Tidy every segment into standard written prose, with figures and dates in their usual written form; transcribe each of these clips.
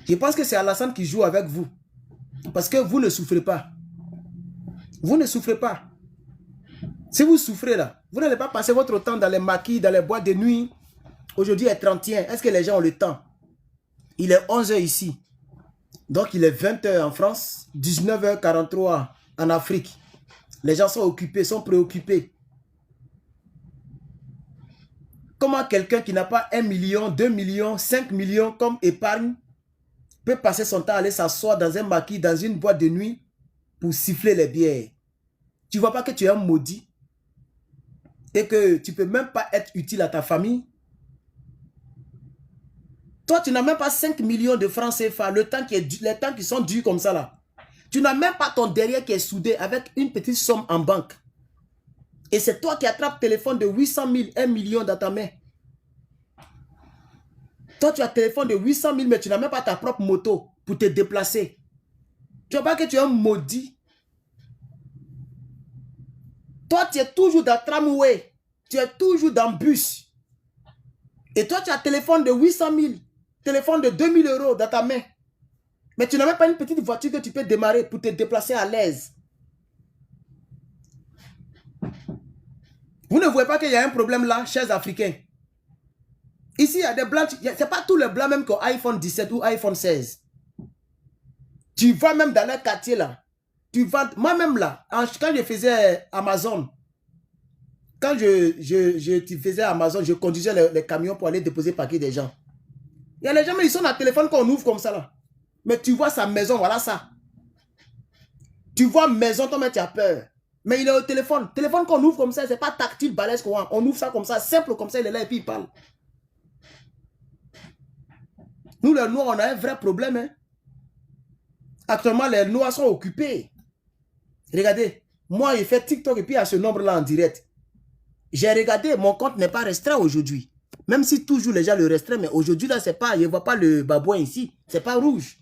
Je pense que c'est Alassane qui joue avec vous. Parce que vous ne souffrez pas. Vous ne souffrez pas. Si vous souffrez là, vous n'allez pas passer votre temps dans les maquis, dans les boîtes de nuit. Aujourd'hui est 31. Est-ce que les gens ont le temps? Il est 11 h ici. Donc il est 20 h en France, 19 h 43 en Afrique. Les gens sont occupés, sont préoccupés. Comment quelqu'un qui n'a pas 1 million, 2 millions, 5 millions comme épargne peut passer son temps à aller s'asseoir dans un maquis, dans une boîte de nuit pour siffler les bières? Tu ne vois pas que tu es un maudit et que tu ne peux même pas être utile à ta famille? Toi, tu n'as même pas 5 millions de francs CFA, les temps qui sont dus comme ça là. Tu n'as même pas ton derrière qui est soudé avec une petite somme en banque. Et c'est toi qui attrapes téléphone de 800 000, 1 million dans ta main. Toi, tu as téléphone de 800 000, mais tu n'as même pas ta propre moto pour te déplacer. Tu vois pas que tu es un maudit? Toi, tu es toujours dans tramway. Tu es toujours dans bus. Et toi, tu as téléphone de 800 000, téléphone de 2 000 € dans ta main. Mais tu n'as même pas une petite voiture que tu peux démarrer pour te déplacer à l'aise. Vous ne voyez pas qu'il y a un problème là, chers Africains? Ici, il y a des blancs. Ce n'est pas tous les blancs même qui ont iPhone 17 ou iPhone 16. Tu vas même dans les quartiers là. Moi-même là, quand je faisais Amazon, quand je faisais Amazon, je conduisais les camions pour aller déposer le paquet des gens. Il y a les gens, mais ils sont dans le téléphone qu'on ouvre comme ça là. Mais tu vois sa maison, voilà ça. Tu vois maison, toi, mais tu as peur. Mais il est au téléphone. Téléphone qu'on ouvre comme ça, c'est pas tactile, balèze qu'on a. On ouvre ça comme ça, simple comme ça, il est là et puis il parle. Nous, les Noirs, on a un vrai problème. Hein. Actuellement, les Noirs sont occupés. Regardez, moi, j'ai fait TikTok et puis à ce nombre-là en direct. J'ai regardé, mon compte n'est pas restreint aujourd'hui. Même si toujours les gens le restreignent, mais aujourd'hui, là, c'est pas, je ne vois pas le babouin ici. C'est pas rouge.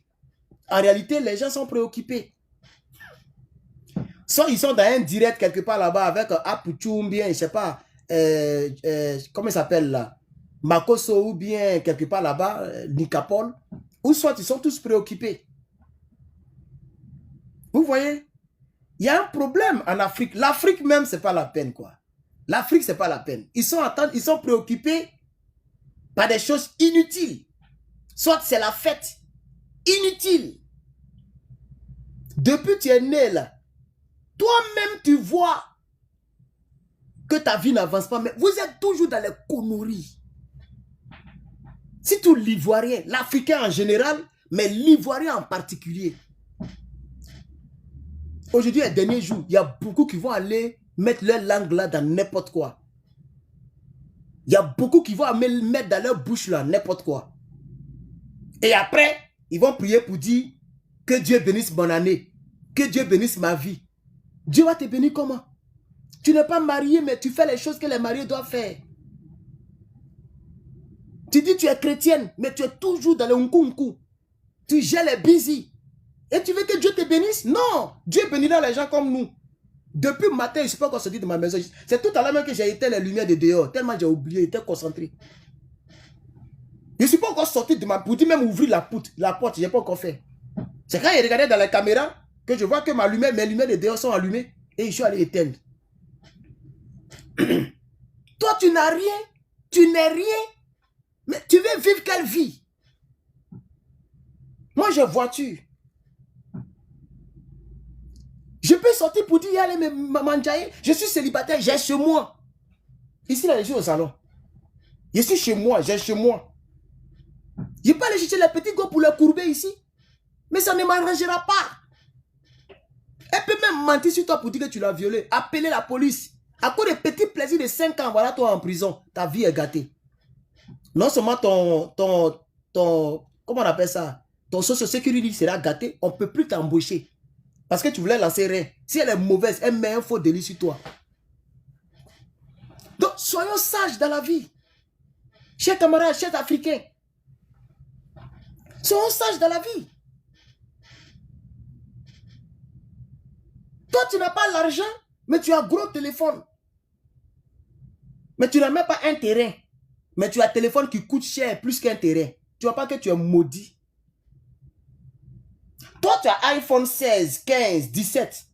En réalité, les gens sont préoccupés. Soit ils sont dans un direct quelque part là-bas avec Apuchu ou bien, je ne sais pas, comment il s'appelle là, Makoso ou bien quelque part là-bas, Nikapol, ou soit ils sont tous préoccupés. Vous voyez? Il y a un problème en Afrique. L'Afrique même, ce n'est pas la peine, quoi. L'Afrique, ce n'est pas la peine. Ils sont préoccupés par des choses inutiles. Soit c'est la fête. Inutile. Depuis que tu es né là, toi-même tu vois que ta vie n'avance pas, mais vous êtes toujours dans les conneries. Si tout l'Ivoirien, l'Africain en général, mais l'Ivoirien en particulier. Aujourd'hui, les derniers jours, il y a beaucoup qui vont aller mettre leur langue là dans n'importe quoi. Il y a beaucoup qui vont mettre dans leur bouche là n'importe quoi. Et après, ils vont prier pour dire que Dieu bénisse mon année, que Dieu bénisse ma vie. Dieu va te bénir comment? Tu n'es pas marié, mais tu fais les choses que les mariés doivent faire. Tu dis que tu es chrétienne, mais tu es toujours dans le nkunku. Tu gères les busy. Et tu veux que Dieu te bénisse? Non! Dieu bénira les gens comme nous. Depuis le matin, je ne suis pas encore sorti de ma maison. C'est tout à l'heure même que j'ai éteint les lumières de dehors. Tellement j'ai oublié, j'étais concentré. Je ne suis pas encore sorti de ma... Pour dire même ouvrir la porte, je n'ai pas encore fait. C'est quand j'ai regardé dans la caméra que je vois que mes lumières de dehors sont allumées et je suis allé éteindre. Toi, tu n'as rien. Tu n'es rien. Mais tu veux vivre quelle vie? Moi, j'ai voiture. Je peux sortir pour dire, allez me manger. Je suis célibataire, j'ai chez moi. Ici, là, je suis au salon. Je suis chez moi, j'ai chez moi. Je peux aller chercher les petits gars pour les courber ici. Mais ça ne m'arrangera pas. Elle peut même mentir sur toi pour dire que tu l'as violé. Appeler la police. À cause des petits plaisirs de 5 ans, voilà toi en prison. Ta vie est gâtée. Non seulement comment on appelle ça? Ton social security sera gâté. On ne peut plus t'embaucher. Parce que tu voulais lancer rien. Si elle est mauvaise, elle met un faux délit sur toi. Donc, soyons sages dans la vie. Chers camarades, chers Africains. Soyons sages dans la vie. Toi, tu n'as pas l'argent, mais tu as un gros téléphone. Mais tu n'as même pas un terrain. Mais tu as un téléphone qui coûte cher plus qu'un terrain. Tu ne vois pas que tu es maudit. Toi, tu as iPhone 16, 15, 17,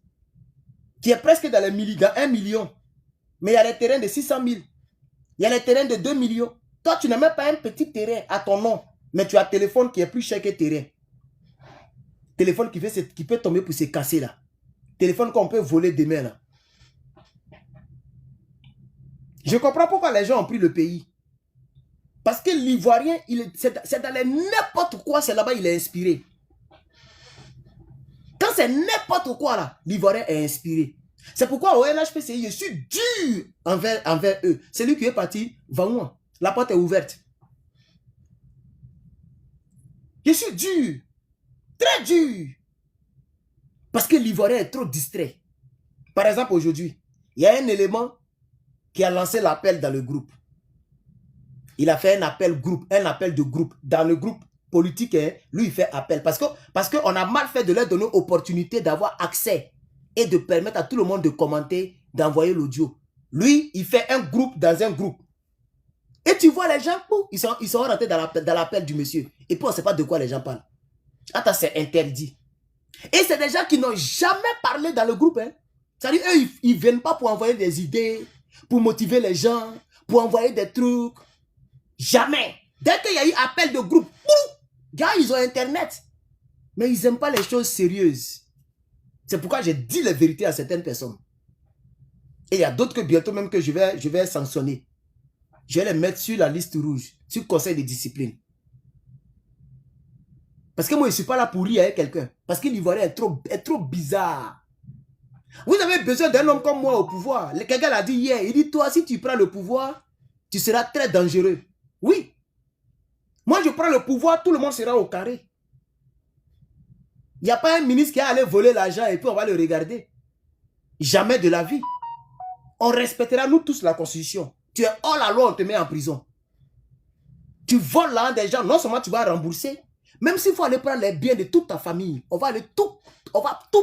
qui est presque dans 1 million. Mais il y a les terrains de 600 000. Il y a les terrains de 2 millions. Toi, tu n'as même pas un petit terrain à ton nom. Mais tu as un téléphone qui est plus cher que terrain. Téléphone qui peut tomber pour se casser là. Téléphone qu'on peut voler demain là. Je comprends pourquoi les gens ont pris le pays. Parce que l'Ivoirien, c'est dans les n'importe quoi, c'est là-bas il est inspiré. Quand c'est n'importe quoi là, l'Ivoirien est inspiré. C'est pourquoi au NHPCI, je suis dur envers eux. C'est lui qui est parti, va-moi. La porte est ouverte. Je suis dur. Très dur. Parce que l'Ivoirien est trop distrait. Par exemple, aujourd'hui, il y a un élément qui a lancé l'appel dans le groupe. Il a fait un appel de groupe. Dans le groupe politique, lui, il fait appel. Parce qu'on a mal fait de leur donner l'opportunité d'avoir accès et de permettre à tout le monde de commenter, d'envoyer l'audio. Lui, il fait un groupe dans un groupe. Et tu vois les gens, ils sont rentrés dans l'appel du monsieur. Et puis on ne sait pas de quoi les gens parlent. Attends, c'est interdit. Et c'est des gens qui n'ont jamais parlé dans le groupe. Hein. C'est-à-dire, eux, ils ne viennent pas pour envoyer des idées, pour motiver les gens, pour envoyer des trucs. Jamais. Dès qu'il y a eu appel de groupe, gars, ils ont Internet. Mais ils n'aiment pas les choses sérieuses. C'est pourquoi j'ai dit la vérité à certaines personnes. Et il y a d'autres que bientôt même que je vais sanctionner. Je vais les mettre sur la liste rouge, sur le conseil de discipline. Parce que moi, je ne suis pas là pour rire avec quelqu'un. Parce que l'Ivoirien est trop bizarre. Vous avez besoin d'un homme comme moi au pouvoir. Quelqu'un l'a dit hier. Il dit, toi, si tu prends le pouvoir, tu seras très dangereux. Oui. Moi, je prends le pouvoir, tout le monde sera au carré. Il n'y a pas un ministre qui a allé voler l'argent et puis on va le regarder. Jamais de la vie. On respectera nous tous la Constitution. Tu es hors la loi, on te met en prison. Tu voles l'argent des gens, non seulement tu vas rembourser, même s'il faut aller prendre les biens de toute ta famille, on va tout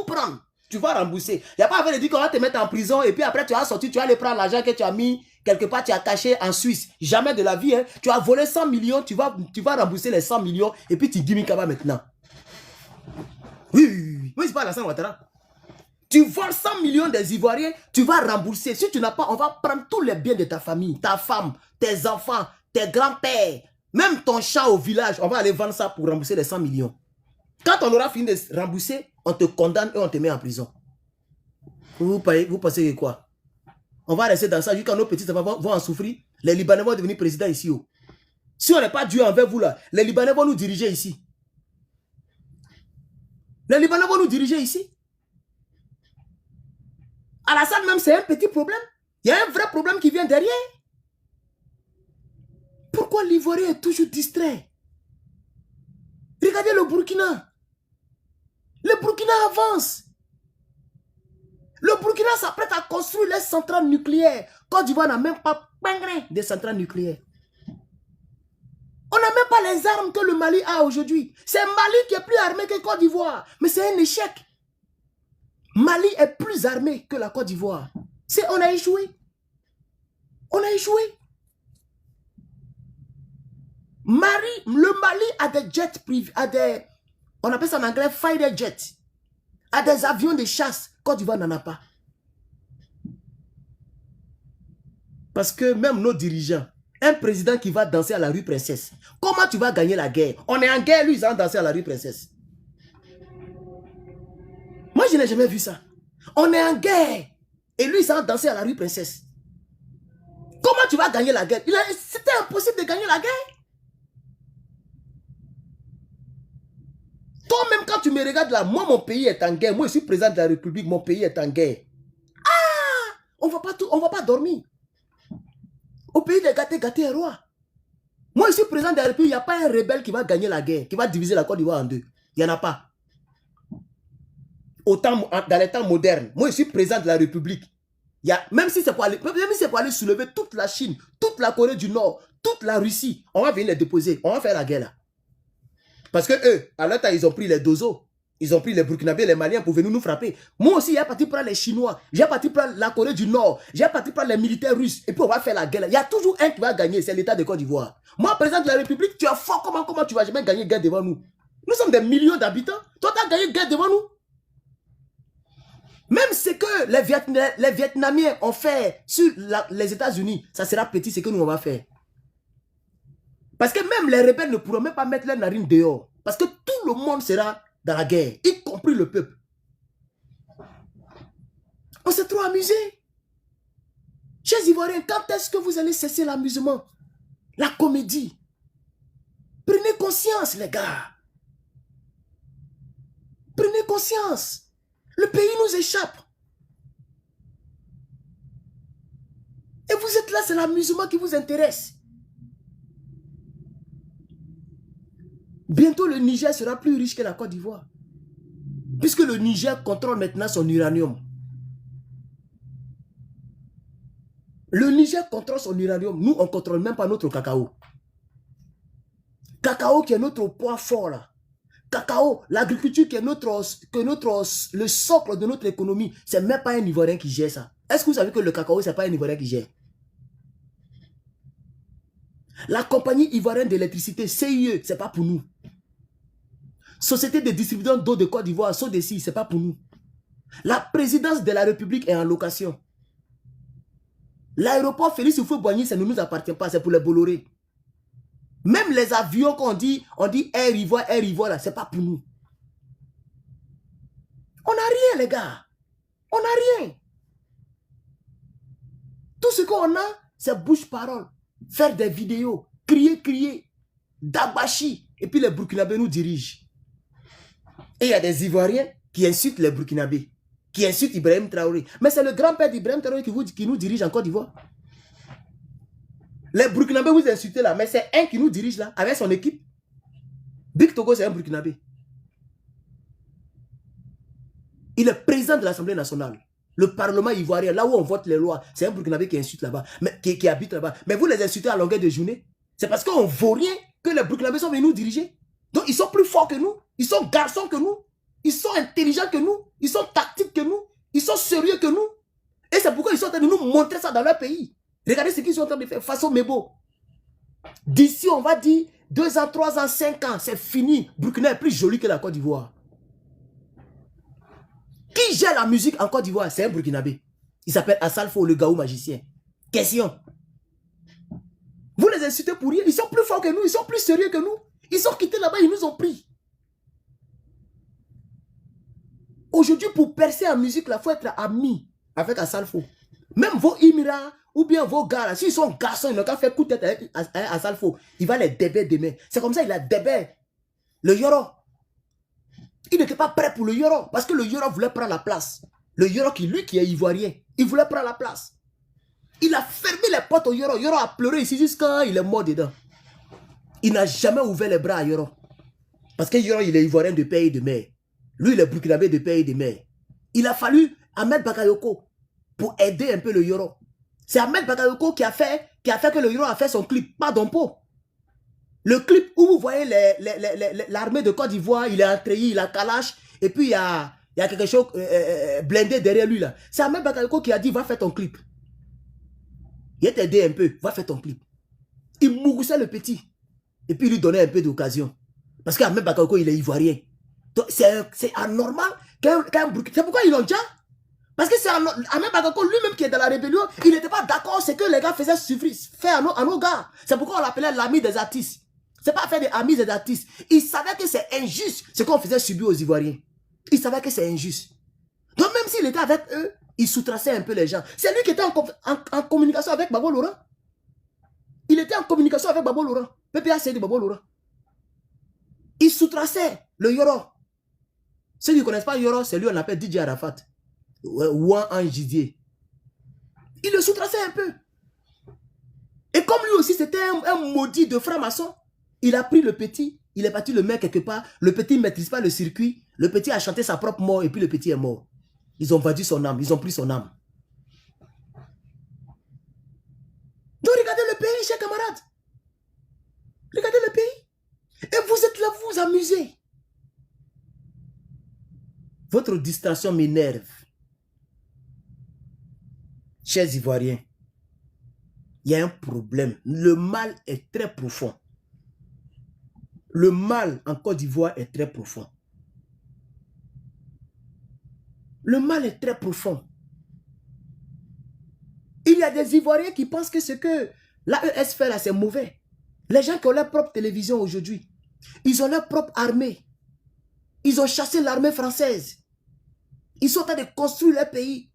prendre. Tu vas rembourser. Il n'y a pas à dire qu'on va te mettre en prison et puis après tu vas sortir, tu vas aller prendre l'argent que tu as mis quelque part, tu as caché en Suisse. Jamais de la vie. Hein. Tu as volé 100 millions, tu vas rembourser les 100 millions et puis tu dis Kaba maintenant. Oui, c'est pas Alassane Ouattara. Tu voles 100 millions des Ivoiriens, tu vas rembourser. Si tu n'as pas, on va prendre tous les biens de ta famille, ta femme, tes enfants, tes grands-pères, même ton chat au village, on va aller vendre ça pour rembourser les 100 millions. Quand on aura fini de rembourser, on te condamne et on te met en prison. Vous pensez que quoi? On va rester dans ça jusqu'à nos petits enfants vont en souffrir. Les Libanais vont devenir présidents ici. Oh. Si on n'est pas Dieu envers vous là, les Libanais vont nous diriger ici. Les Libanais vont nous diriger ici. Alassane même, c'est un petit problème. Il y a un vrai problème qui vient derrière. Pourquoi l'Ivoirien est toujours distrait? Regardez le Burkina. Le Burkina avance. Le Burkina s'apprête à construire les centrales nucléaires. Côte d'Ivoire n'a même pas de centrales nucléaires. On n'a même pas les armes que le Mali a aujourd'hui. C'est Mali qui est plus armé que Côte d'Ivoire. Mais c'est un échec. Mali est plus armé que la Côte d'Ivoire. On a échoué. On a échoué. Le Mali a des jets privés, on appelle ça en anglais fighter jets, a des avions de chasse. Côte d'Ivoire n'en a pas. Parce que même nos dirigeants, un président qui va danser à la rue Princesse, comment tu vas gagner la guerre? On est en guerre, lui, ils ont dansé à la rue Princesse. Moi, je n'ai jamais vu ça. On est en guerre. Et lui, ils ont dansé à la rue Princesse. Comment tu vas gagner la guerre? C'était impossible de gagner la guerre. Toi-même, quand tu me regardes là, moi, mon pays est en guerre. Moi, je suis président de la République, mon pays est en guerre. Ah! On ne va pas dormir. Au pays des gâtés, gâtés est roi. Moi, je suis président de la République, il n'y a pas un rebelle qui va gagner la guerre, qui va diviser la Côte d'Ivoire en deux. Il n'y en a pas. Autant dans les temps modernes, moi, je suis président de la République. Même si c'est pour aller soulever toute la Chine, toute la Corée du Nord, toute la Russie, on va venir les déposer. On va faire la guerre là. Parce que eux, à leur temps, ils ont pris les Dozo. Ils ont pris les Burkinabés, les Maliens pour venir nous frapper. Moi aussi, j'ai parti prendre les Chinois. J'ai parti prendre la Corée du Nord. J'ai parti prendre les militaires russes. Et puis, on va faire la guerre. Il y a toujours un qui va gagner. C'est l'État de Côte d'Ivoire. Moi, président de la République, tu es fort. Comment tu vas jamais gagner guerre devant nous? Nous sommes des millions d'habitants. Toi, tu as gagné une guerre devant nous. Même ce que les Vietnamiens ont fait sur les États-Unis, ça sera petit ce que nous on va faire. Parce que même les rebelles ne pourront même pas mettre leurs narines dehors. Parce que tout le monde sera dans la guerre, y compris le peuple. On s'est trop amusé. Chers Ivoiriens, quand est-ce que vous allez cesser l'amusement? La comédie. Prenez conscience, les gars. Prenez conscience. Le pays nous échappe. Et vous êtes là, c'est l'amusement qui vous intéresse. Bientôt, le Niger sera plus riche que la Côte d'Ivoire. Puisque le Niger contrôle maintenant son uranium. Le Niger contrôle son uranium. Nous, on ne contrôle même pas notre cacao. Cacao qui est notre poids fort là. Cacao, l'agriculture qui est le socle de notre économie. C'est même pas un Ivoirien qui gère ça. Est-ce que vous savez que le cacao, c'est pas un Ivoirien qui gère? La compagnie ivoirienne d'électricité, CIE, c'est pas pour nous. Société de distribution d'eau de Côte d'Ivoire, SODECI, c'est pas pour nous. La présidence de la République est en location. L'aéroport Félix Houphouët-Boigny, ça ne nous appartient pas, c'est pour les Bolloré. Même les avions qu'on dit, on dit Air Ivoire, là, c'est pas pour nous. On n'a rien, les gars. On n'a rien. Tout ce qu'on a, c'est bouche-parole. Faire des vidéos, crier, dabashi. Et puis les Burkinabés nous dirigent. Et il y a des Ivoiriens qui insultent les Burkinabés, qui insultent Ibrahim Traoré. Mais c'est le grand-père d'Ibrahim Traoré qui nous dirige en Côte d'Ivoire. Les Burkinabés vous insultez là, mais c'est un qui nous dirige là, avec son équipe. Big Togo, c'est un Burkinabé. Il est président de l'Assemblée nationale. Le Parlement ivoirien, là où on vote les lois, c'est un Burkinabé qui insulte là-bas, qui habite là-bas. Mais vous les insultez à longueur de journée. C'est parce qu'on ne vaut rien que les Burkinabés sont venus nous diriger. Donc ils sont plus forts que nous. Ils sont garçons que nous. Ils sont intelligents que nous. Ils sont tactiques que nous. Ils sont sérieux que nous. Et c'est pourquoi ils sont en train de nous montrer ça dans leur pays. Regardez ce qu'ils sont en train de faire façon Mebo. D'ici, on va dire 2 ans, 3 ans, 5 ans, c'est fini. Burkina est plus joli que la Côte d'Ivoire. Qui gère la musique en Côte d'Ivoire? C'est un Burkinabé. Il s'appelle Assalfo, le gaou magicien. Question. Vous les insultez pour rien. Ils sont plus forts que nous. Ils sont plus sérieux que nous. Ils sont quittés là-bas. Ils nous ont pris. Aujourd'hui, pour percer en musique, il faut être ami avec Assalfo. Même vos Imira ou bien vos gars, s'ils sont garçons, ils n'ont qu'à faire coup de tête avec Assalfo. Il va les déber demain. C'est comme ça qu'il a déber le Yoro. Il n'était pas prêt pour le Yoro. Parce que le Yoro voulait prendre la place. Le Yoro, lui qui est ivoirien, il voulait prendre la place. Il a fermé les portes au Yoro. Yoro a pleuré ici jusqu'à il est mort dedans. Il n'a jamais ouvert les bras à Yoro. Parce que Yoro, il est ivoirien de père et de mère. Lui, il est burkinabé de père et de mère. Il a fallu Ahmed Bakayoko pour aider un peu le Yoro. C'est Ahmed Bakayoko qui a fait que le Yoro a fait son clip, pas d'Ompo. Le clip où vous voyez l'armée de Côte d'Ivoire, il est en treillis, il a Kalash, et puis il y a quelque chose blindé derrière lui là. C'est Ahmed Bakayoko qui a dit, va faire ton clip. Il t'a aidé un peu, va faire ton clip. Il mouroussait le petit. Et puis il lui donnait un peu d'occasion. Parce qu'Ahmed Bakayoko, il est ivoirien. C'est anormal c'est pourquoi ils l'ont déjà. Parce que c'est Ahmed Bakayoko lui-même qui est dans la rébellion, il n'était pas d'accord ce que les gars faisaient faire à nos gars. C'est pourquoi on l'appelait l'ami des artistes. C'est pas faire des amis des artistes. Il savait que c'est injuste ce qu'on faisait subir aux Ivoiriens. Il savait que c'est injuste. Donc même s'il était avec eux, il sous-traçait un peu les gens. C'est lui qui était en communication avec Babo Laurent. Il était en communication avec Babo Laurent. PPAC de Babo Laurent. Il sous-traçait le Yoro. Ceux qui ne connaissent pas Yoro, c'est lui on l'appelle DJ Arafat. Ou un Jidier. Il le sous-traçait un peu. Et comme lui aussi c'était un maudit de franc-maçon, il a pris le petit, il est parti le mettre quelque part. Le petit ne maîtrise pas le circuit. Le petit a chanté sa propre mort et puis le petit est mort. Ils ont vendu son âme, ils ont pris son âme. Donc regardez le pays, chers camarades. Regardez le pays. Et vous êtes là, vous vous amusez. Votre distraction m'énerve. Chers Ivoiriens, il y a un problème. Le mal est très profond. Le mal en Côte d'Ivoire est très profond. Le mal est très profond. Il y a des Ivoiriens qui pensent que ce que l'AES fait là, c'est mauvais. Les gens qui ont leur propre télévision aujourd'hui, ils ont leur propre armée. Ils ont chassé l'armée française. Ils sont en train de construire leur pays.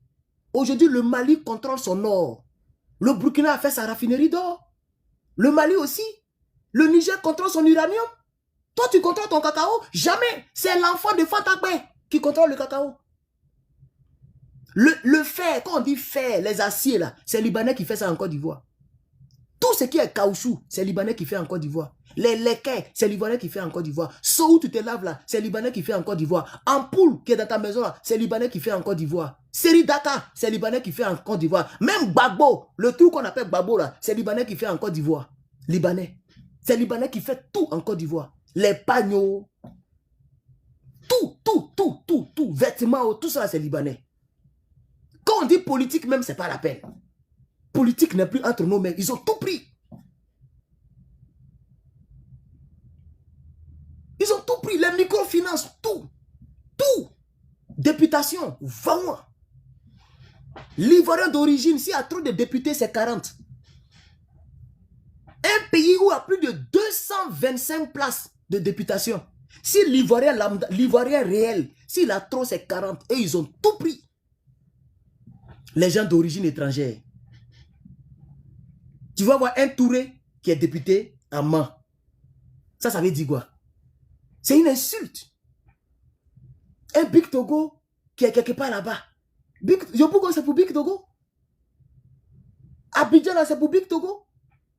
Aujourd'hui, le Mali contrôle son or. Le Burkina a fait sa raffinerie d'or. Le Mali aussi. Le Niger contrôle son uranium. Toi, tu contrôles ton cacao? Jamais. C'est l'enfant de Fantakbe qui contrôle le cacao. Le fer, quand on dit fer, les aciers là, c'est Libanais qui fait ça en Côte d'Ivoire. Tout ce qui est caoutchouc, c'est Libanais qui fait en Côte d'Ivoire. Les laquais, c'est Libanais qui fait en Côte d'Ivoire. Où tu te laves là, c'est Libanais qui fait en Côte d'Ivoire. Ampoule qui est dans ta maison là, c'est Libanais qui fait en Côte d'Ivoire. Série Data, c'est Libanais qui fait en Côte d'Ivoire. Même Gbagbo, le truc qu'on appelle Gbagbo là, c'est Libanais qui fait en Côte d'Ivoire. Libanais. C'est Libanais qui fait tout en Côte d'Ivoire. Les pagnos, tout, vêtements, tout ça c'est Libanais. Quand on dit politique même, c'est pas la peine. Politique n'est plus entre nos mains. Ils ont tout pris. Ils ont tout pris. Les microfinances, tout. Députation, 20. L'Ivoirien d'origine, s'il y a trop de députés, c'est 40. Un pays où il y a plus de 225 places de députation. Si l'Ivoirien réel, s'il a trop, c'est 40. Et ils ont tout pris. Les gens d'origine étrangère. Tu vas voir un Touré qui est député en main. Ça veut dire quoi? C'est une insulte. Un Big Togo qui est quelque part là-bas. Yopougon, c'est pour Big Togo. Abidjan, c'est pour Big Togo.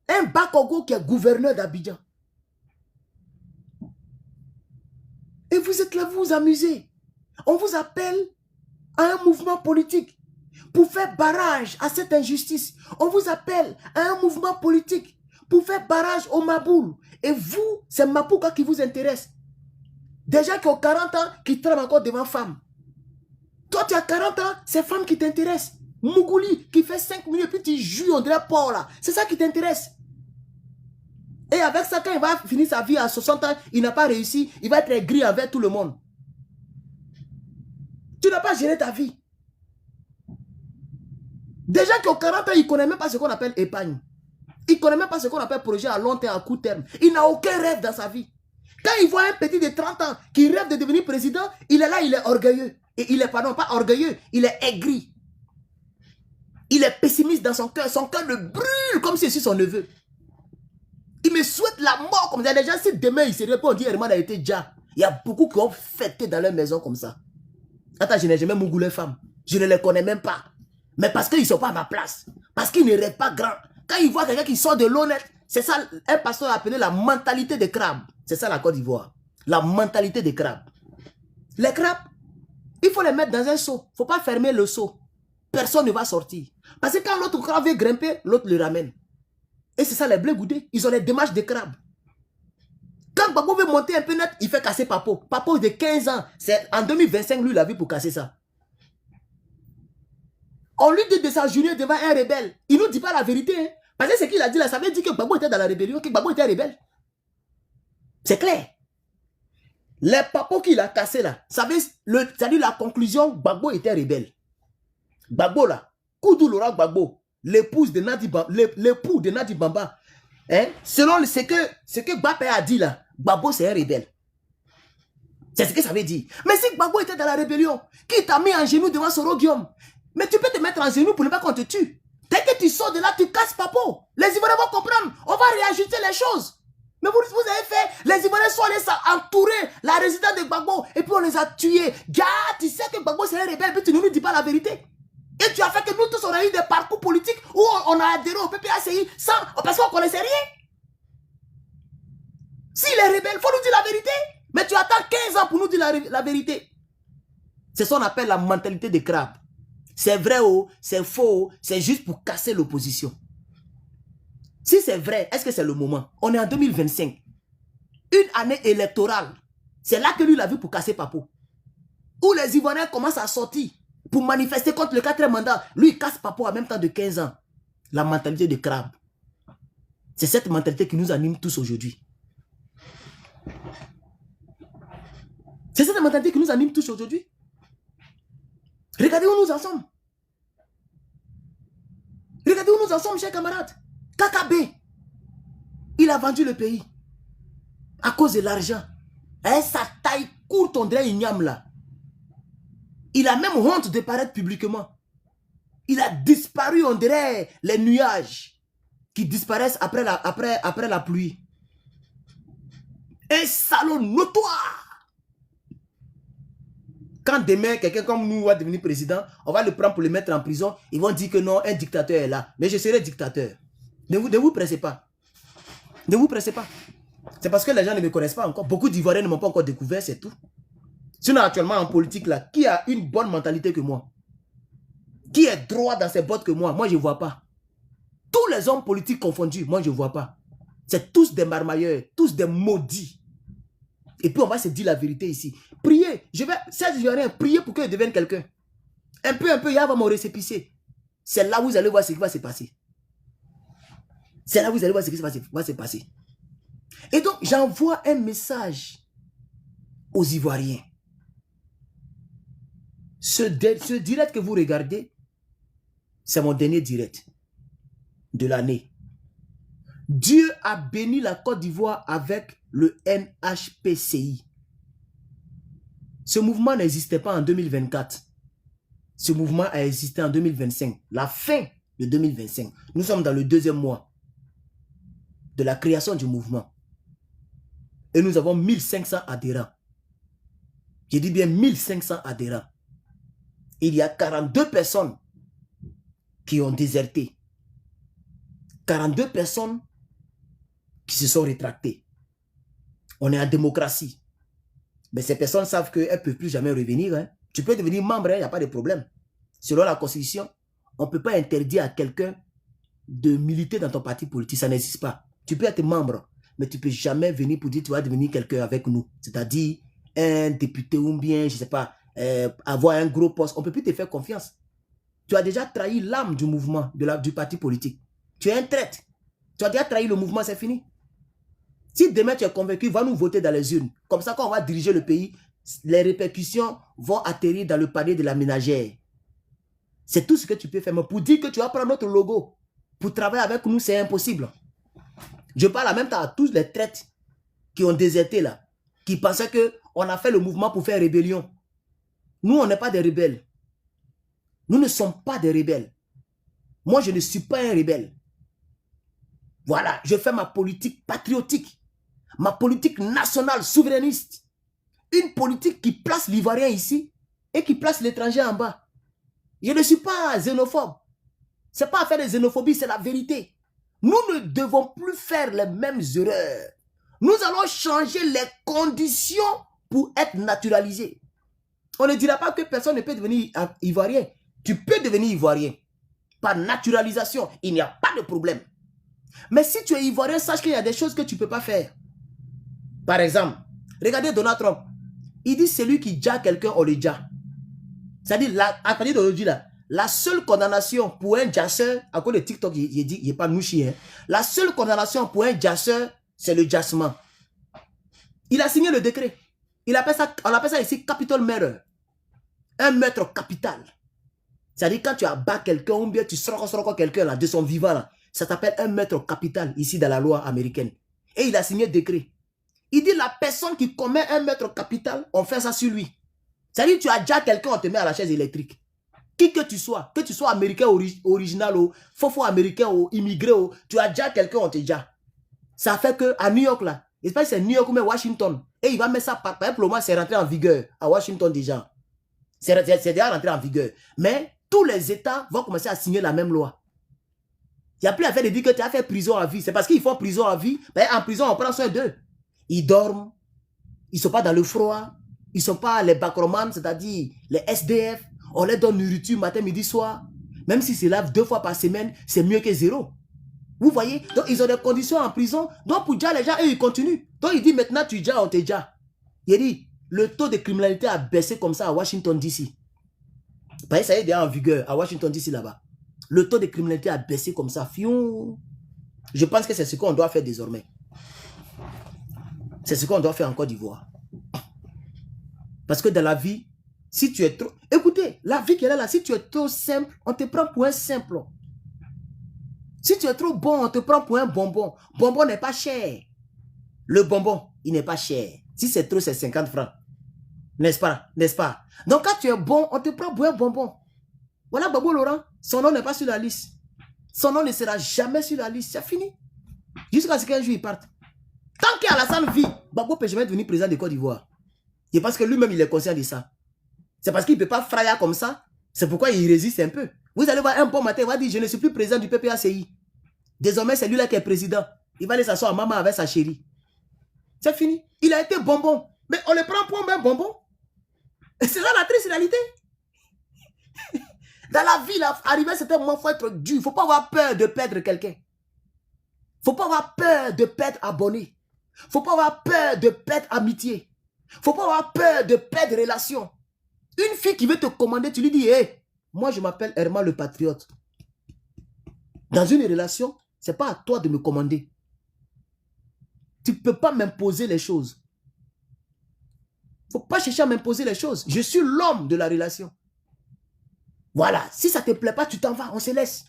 Un Bakogo qui est gouverneur d'Abidjan. Et vous êtes là, vous vous amusez. On vous appelle à un mouvement politique pour faire barrage à cette injustice. On vous appelle à un mouvement politique pour faire barrage au Maboul. Et vous, c'est Mapouka qui vous intéresse. Des gens qui ont 40 ans, qui travaillent encore devant femmes. Toi, tu as 40 ans, c'est femmes qui t'intéressent. Mougouli, qui fait 5 minutes, puis tu joues, on dirait porc là. C'est ça qui t'intéresse. Et avec ça, quand il va finir sa vie à 60 ans, il n'a pas réussi, il va être gris avec tout le monde. Tu n'as pas géré ta vie. Des gens qui ont 40 ans, ils ne connaissent même pas ce qu'on appelle épargne. Ils ne connaissent même pas ce qu'on appelle projet à long terme, à court terme. Il n'a aucun rêve dans sa vie. Quand il voit un petit de 30 ans qui rêve de devenir président, il est là, il est orgueilleux. Et il est, pardon, pas orgueilleux, il est aigri. Il est pessimiste dans son cœur le brûle comme si c'était son neveu. Il me souhaite la mort comme ça. Les gens, si demain il se répond, on dit Herman a été déjà. Il y a beaucoup qui ont fêté dans leur maison comme ça. Attends, je n'ai jamais Mougoulé femme. Je ne les connais même pas. Mais parce qu'ils ne sont pas à ma place. Parce qu'ils ne rêvent pas grand. Quand ils voient quelqu'un qui sort de l'eau nette, c'est ça, un pasteur a appelé la mentalité des crabes. C'est ça la Côte d'Ivoire. La mentalité des crabes. Les crabes, il faut les mettre dans un seau. Il ne faut pas fermer le seau. Personne ne va sortir. Parce que quand l'autre crabe veut grimper, l'autre le ramène. Et c'est ça les blés goudés. Ils ont les démarches des crabes. Quand Gbagbo veut monter un peu net, il fait casser Papo. Papo de 15 ans. En 2025, lui, il a vu pour casser ça. On lui dit de s'agenouiller devant un rebelle. Il ne nous dit pas la vérité. Hein. Parce que ce qu'il a dit là, ça veut dire que Gbagbo était dans la rébellion, que Gbagbo était rebelle. C'est clair. Les papos qu'il a cassés là, ça veut dire la conclusion, Gbagbo était rebelle. Gbagbo là, Koudou Laurent Gbagbo, l'époux de Nadi Bamba, hein, selon ce que Gbapé a dit là, Gbagbo c'est un rebelle. C'est ce que ça veut dire. Mais si Gbagbo était dans la rébellion, qui t'a mis en genou devant Soro Guillaume, mais tu peux te mettre en genou pour ne pas qu'on te tue. Dès que tu sors de là, tu casses Papo. Les Ivoiriens vont comprendre. On va réajuster les choses. Mais vous avez fait, les Ivoiriens sont allés entourer la résidence de Gbagbo et puis on les a tués. Gars, tu sais que Gbagbo c'est un rebelle, puis tu ne nous dis pas la vérité. Et tu as fait que nous tous on a eu des parcours politiques où on a adhéré au PPACI parce qu'on ne connaissait rien. S'il est rebelle, il faut nous dire la vérité. Mais tu attends 15 ans pour nous dire la vérité. C'est ce qu'on appelle la mentalité des crabes. C'est vrai ou c'est faux, c'est juste pour casser l'opposition. Si c'est vrai, est-ce que c'est le moment? On est en 2025. Une année électorale. C'est là que lui l'a vu pour casser Papo. Où les Ivoiriens commencent à sortir pour manifester contre le 4e mandat. Lui, il casse Papo en même temps de 15 ans. La mentalité de crabe. C'est cette mentalité qui nous anime tous aujourd'hui. C'est cette mentalité qui nous anime tous aujourd'hui. Regardez où nous en sommes. Regardez où nous en sommes, chers camarades. KKB, il a vendu le pays à cause de l'argent. Et sa taille courte, on dirait Ignam là. Il a même honte de paraître publiquement. Il a disparu, on dirait les nuages qui disparaissent après la pluie. Un salaud notoire. Quand demain, quelqu'un comme nous va devenir président, on va le prendre pour le mettre en prison. Ils vont dire que non, un dictateur est là. Mais je serai dictateur. Ne vous pressez pas. Ne vous pressez pas. C'est parce que les gens ne me connaissent pas encore. Beaucoup d'Ivoiriens ne m'ont pas encore découvert, c'est tout. Sinon, actuellement, en politique, là, qui a une bonne mentalité que moi? Qui est droit dans ses bottes que moi? Moi, je ne vois pas. Tous les hommes politiques confondus, moi, je ne vois pas. C'est tous des marmailleurs, tous des maudits. Et puis, on va se dire la vérité ici. Priez. Ces Ivoiriens, priez pour qu'ils deviennent quelqu'un. Un peu, il y a mon récépissé. C'est là où vous allez voir ce qui va se passer. C'est là où vous allez voir ce qui va se passer. Et donc, j'envoie un message aux Ivoiriens. Ce direct que vous regardez, c'est mon dernier direct de l'année. Dieu a béni la Côte d'Ivoire avec le NHPCI. Ce mouvement n'existait pas en 2024. Ce mouvement a existé en 2025. La fin de 2025. Nous sommes dans le 2e mois de la création du mouvement. Et nous avons 1500 adhérents. Je dis bien 1500 adhérents. Il y a 42 personnes qui ont déserté. 42 personnes qui se sont rétractées. On est en démocratie. Mais ces personnes savent qu'elles ne peuvent plus jamais revenir. Hein. Tu peux devenir membre, il n'y a pas de problème. Selon la Constitution, on ne peut pas interdire à quelqu'un de militer dans ton parti politique. Ça n'existe pas. Tu peux être membre, mais tu ne peux jamais venir pour dire que tu vas devenir quelqu'un avec nous. C'est-à-dire un député ou bien, je ne sais pas, avoir un gros poste. On ne peut plus te faire confiance. Tu as déjà trahi l'âme du mouvement, du parti politique. Tu es un traître. Tu as déjà trahi le mouvement, c'est fini. Si demain tu es convaincu, va nous voter dans les urnes. Comme ça, quand on va diriger le pays, les répercussions vont atterrir dans le panier de la ménagère. C'est tout ce que tu peux faire. Mais pour dire que tu vas prendre notre logo, pour travailler avec nous, c'est impossible. Je parle en même temps à tous les traîtres qui ont déserté là, qui pensaient qu'on a fait le mouvement pour faire rébellion. Nous, on n'est pas des rebelles. Nous ne sommes pas des rebelles. Moi, je ne suis pas un rebelle. Voilà, je fais ma politique patriotique, ma politique nationale souverainiste. Une politique qui place l'Ivoirien ici et qui place l'étranger en bas. Je ne suis pas xénophobe. Ce n'est pas affaire de xénophobie, c'est la vérité. Nous ne devons plus faire les mêmes erreurs. Nous allons changer les conditions pour être naturalisés. On ne dira pas que personne ne peut devenir ivoirien. Tu peux devenir ivoirien. Par naturalisation, il n'y a pas de problème. Mais si tu es ivoirien, sache qu'il y a des choses que tu ne peux pas faire. Par exemple, regardez Donald Trump. Il dit celui qui jatte quelqu'un, on le jatte. C'est-à-dire, à partir d'aujourd'hui, la seule condamnation pour un jasseur, à cause de TikTok, il n'est pas nouchi, hein. La seule condamnation pour un jasseur, c'est le jassement. Il a signé le décret. On appelle ça ici capital murder. Un meurtre capital. C'est-à-dire quand tu abats quelqu'un ou bien tu sors quelqu'un là, de son vivant, là, ça s'appelle un meurtre capital ici dans la loi américaine. Et il a signé le décret. Il dit la personne qui commet un meurtre capital, on fait ça sur lui. C'est-à-dire tu as déjà quelqu'un, on te met à la chaise électrique. Qui que tu sois américain original ou faux américain ou immigré, tu as déjà quelqu'un, on te déjà. Ça fait qu'à New York là, je sais pas si c'est New York ou Washington, et il va mettre ça par exemple, c'est rentré en vigueur à Washington déjà. C'est déjà rentré en vigueur. Mais tous les États vont commencer à signer la même loi. Il n'y a plus à faire de dire que tu as fait prison à vie. C'est parce qu'ils font prison à vie. Ben, en prison, on prend soin d'eux. Ils dorment. Ils ne sont pas dans le froid. Ils ne sont pas les backroman, c'est-à-dire les SDF. On leur donne nourriture matin, midi, soir. Même s'ils se lavent 2 fois par semaine, c'est mieux que 0. Vous voyez? Donc, ils ont des conditions en prison. Donc, pour déjà, les gens, eux, ils continuent. Donc, il dit maintenant, tu déjà, on te déjà. Il dit, le taux de criminalité a baissé comme ça à Washington, D.C. Ben, ça y est déjà en vigueur à Washington, D.C. là-bas. Le taux de criminalité a baissé comme ça. Fion. Je pense que c'est ce qu'on doit faire désormais. C'est ce qu'on doit faire en Côte d'Ivoire. Parce que dans la vie, si tu es trop... Écoutez, la vie qu'elle a là, si tu es trop simple, on te prend pour un simple. Si tu es trop bon, on te prend pour un bonbon. Bonbon n'est pas cher. Le bonbon, il n'est pas cher. Si c'est trop, c'est 50 francs. N'est-ce pas? N'est-ce pas? Donc quand tu es bon, on te prend pour un bonbon. Voilà Gbagbo Laurent. Son nom n'est pas sur la liste. Son nom ne sera jamais sur la liste. C'est fini. Jusqu'à ce qu'un jour il parte. Tant qu'Alassane vit, Gbagbo ne peut jamais devenir président de Côte d'Ivoire. Et parce que lui-même, il est conscient de ça. C'est parce qu'il ne peut pas fryer comme ça. C'est pourquoi il résiste un peu. Vous allez voir un bon matin, il va dire, je ne suis plus président du PPACI. Désormais, c'est lui-là qui est président. Il va aller s'asseoir à maman avec sa chérie. C'est fini. Il a été bonbon. Mais on le prend pour un bonbon. C'est ça la triste réalité. Dans la vie, là, arriver à certain moment, il faut être dur. Il ne faut pas avoir peur de perdre quelqu'un. Il ne faut pas avoir peur de perdre abonné. Il ne faut pas avoir peur de perdre amitié. Il ne faut pas avoir peur de perdre relation. Une fille qui veut te commander, tu lui dis, hey, moi je m'appelle Herman le patriote. Dans une relation, ce n'est pas à toi de me commander. Tu ne peux pas m'imposer les choses. Il ne faut pas chercher à m'imposer les choses. Je suis l'homme de la relation. Voilà, si ça ne te plaît pas, tu t'en vas, on se laisse.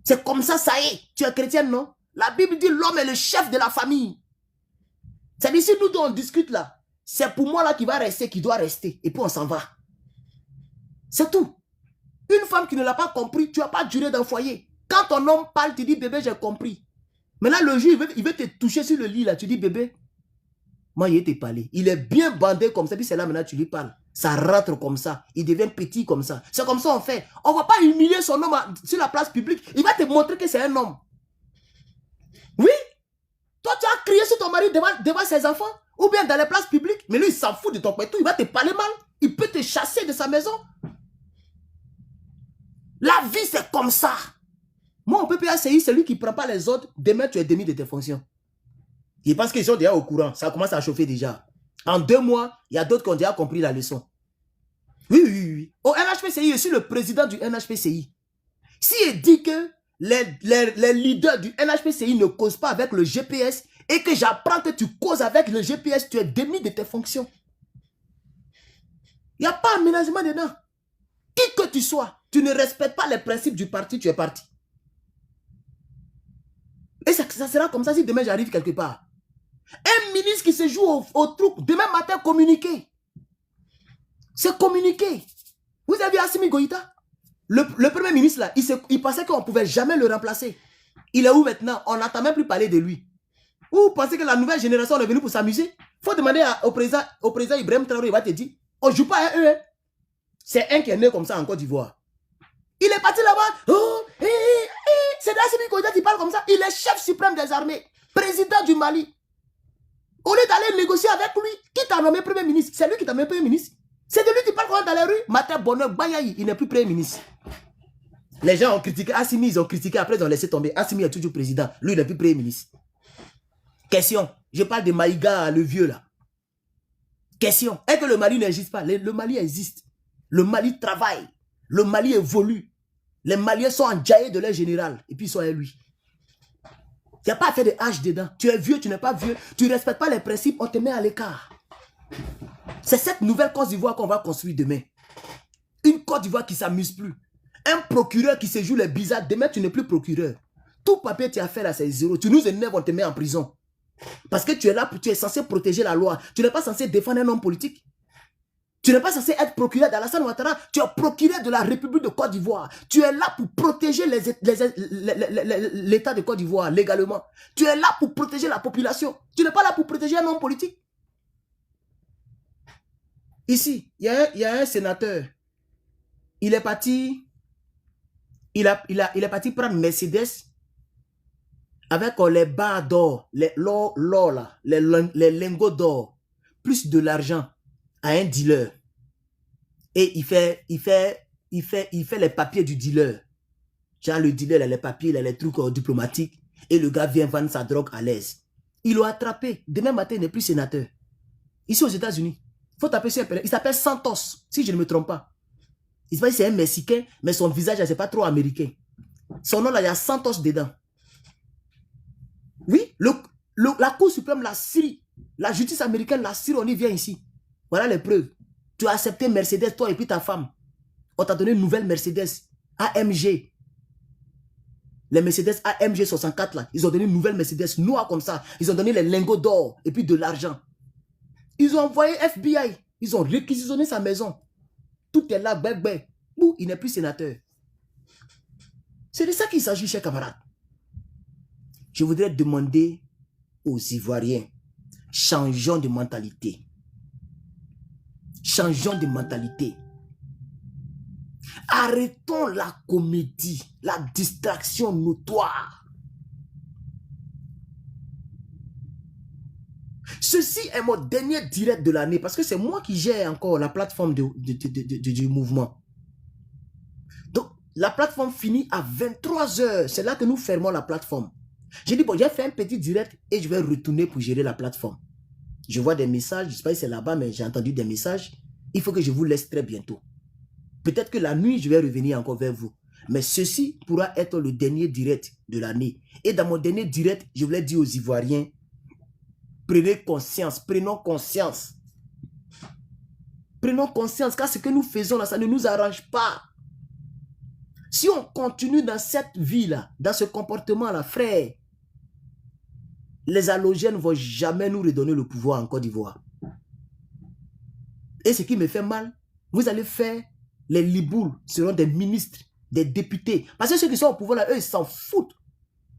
C'est comme ça, ça y est. Tu es chrétienne, non? La Bible dit l'homme est le chef de la famille. C'est-à-dire, si nous on discute là, c'est pour moi là qui va rester, qui doit rester. Et puis on s'en va. C'est tout. Une femme qui ne l'a pas compris, tu n'as pas duré dans le foyer. Quand ton homme parle, tu dis bébé, j'ai compris. Maintenant, le jour, il veut te toucher sur le lit là, tu dis bébé, moi, il t'ai parlé. Il est bien bandé comme ça, puis c'est là maintenant tu lui parles. Ça rentre comme ça. Il devient petit comme ça. C'est comme ça on fait. On ne va pas humilier son homme sur la place publique. Il va te montrer que c'est un homme. Oui. Toi, tu as crié sur ton mari devant ses enfants. Ou bien dans les places publiques. Mais lui, il s'en fout de ton pétou. Il va te parler mal. Il peut te chasser de sa maison. La vie, c'est comme ça. Moi, au PPACI, c'est lui qui ne prend pas les autres. Demain, tu es démis de tes fonctions. Il pense qu'ils sont déjà au courant. Ça commence à chauffer déjà. En 2 mois, il y a d'autres qui ont déjà compris la leçon. Oui. Au NHPCI, je suis le président du NHPCI. S'il dit que les leaders du NHPCI ne causent pas avec le GPS et que j'apprends que tu causes avec le GPS, tu es démis de tes fonctions. Il n'y a pas aménagement dedans. Qui que tu sois, tu ne respectes pas les principes du parti, tu es parti. Et ça sera comme ça si demain j'arrive quelque part. Un ministre qui se joue au truc, demain matin communiquer. C'est communiquer. Vous avez vu Assimi Goïta? Le premier ministre là, il pensait qu'on ne pouvait jamais le remplacer. Il est où maintenant? On n'entend même plus parler de lui. Ou vous pensez que la nouvelle génération est venue pour s'amuser? Il faut demander au président Ibrahim Traoré, il va te dire, on ne joue pas à eux. Hein? C'est un qui est né comme ça en Côte d'Ivoire. Il est parti là-bas. Oh, c'est Assimi Goïta qui parle comme ça. Il est chef suprême des armées, président du Mali. Au lieu d'aller négocier avec lui, qui t'a nommé premier ministre? C'est lui qui t'a nommé premier ministre. C'est de lui qui parle quand dans les rues. Matin, bonheur, Bayaï, il n'est plus premier ministre. Les gens ont critiqué Assimi, ils ont critiqué, après ils ont laissé tomber. Assimi est toujours président, lui il n'est plus premier ministre. Question, je parle de Maïga, le vieux là. Question, est-ce que le Mali n'existe pas? Le Mali existe. Le Mali travaille. Le Mali évolue. Les Maliens sont enjaillés de leur général. Et puis ils sont à lui. Il n'y a pas à faire de hache dedans. Tu es vieux, tu n'es pas vieux. Tu ne respectes pas les principes, on te met à l'écart. C'est cette nouvelle Côte d'Ivoire qu'on va construire demain. Une Côte d'Ivoire qui ne s'amuse plus. Un procureur qui se joue les bizarres. Demain, tu n'es plus procureur. Tout papier que tu as fait là, c'est zéro. Tu nous énerves, on te met en prison. Parce que tu es là, tu es censé protéger la loi. Tu n'es pas censé défendre un homme politique. Tu n'es pas censé être procureur d'Alassane Ouattara. Tu es procureur de la République de Côte d'Ivoire. Tu es là pour protéger l'État de Côte d'Ivoire légalement. Tu es là pour protéger la population. Tu n'es pas là pour protéger un homme politique. Ici, il y a un sénateur. Il est parti. Il est parti prendre Mercedes avec les barres d'or, l'or là, les lingots d'or, plus de l'argent à un dealer. Et il fait les papiers du dealer. Genre le dealer, il a les papiers, il a les trucs diplomatiques. Et le gars vient vendre sa drogue à l'aise. Ils l'ont attrapé. Demain matin, il n'est plus sénateur. Ici aux États-Unis. Il faut taper sur un pédale. Il s'appelle Santos, si je ne me trompe pas. Il se dit c'est un Mexicain, mais son visage, c'est pas trop américain. Son nom, là, il y a Santos dedans. Oui, la Cour suprême, la Syrie, la justice américaine, la Syrie, on y vient ici. Voilà les preuves. Tu as accepté Mercedes, toi et puis ta femme. On t'a donné une nouvelle Mercedes AMG. Les Mercedes AMG 64 là, ils ont donné une nouvelle Mercedes noire comme ça. Ils ont donné les lingots d'or et puis de l'argent. Ils ont envoyé FBI. Ils ont réquisitionné sa maison. Tout est là, bébé. Bouh, il n'est plus sénateur. C'est de ça qu'il s'agit, chers camarades. Je voudrais demander aux Ivoiriens, changeons de mentalité. Changeons de mentalité. Arrêtons la comédie, la distraction notoire. Ceci est mon dernier direct de l'année parce que c'est moi qui gère encore la plateforme du mouvement. Donc, la plateforme finit à 23 h. C'est là que nous fermons la plateforme. J'ai dit, bon, j'ai fait un petit direct et je vais retourner pour gérer la plateforme. Je vois des messages, je ne sais pas si c'est là-bas, mais j'ai entendu des messages. Il faut que je vous laisse très bientôt. Peut-être que la nuit, je vais revenir encore vers vous. Mais ceci pourra être le dernier direct de l'année. Et dans mon dernier direct, je voulais dire aux Ivoiriens, prenez conscience, prenons conscience. Prenons conscience, car ce que nous faisons là, ça ne nous arrange pas. Si on continue dans cette vie-là, dans ce comportement-là, frère, les halogènes ne vont jamais nous redonner le pouvoir en Côte d'Ivoire. Et ce qui me fait mal, vous allez faire les liboules seront des ministres, des députés. Parce que ceux qui sont au pouvoir là, eux, ils s'en foutent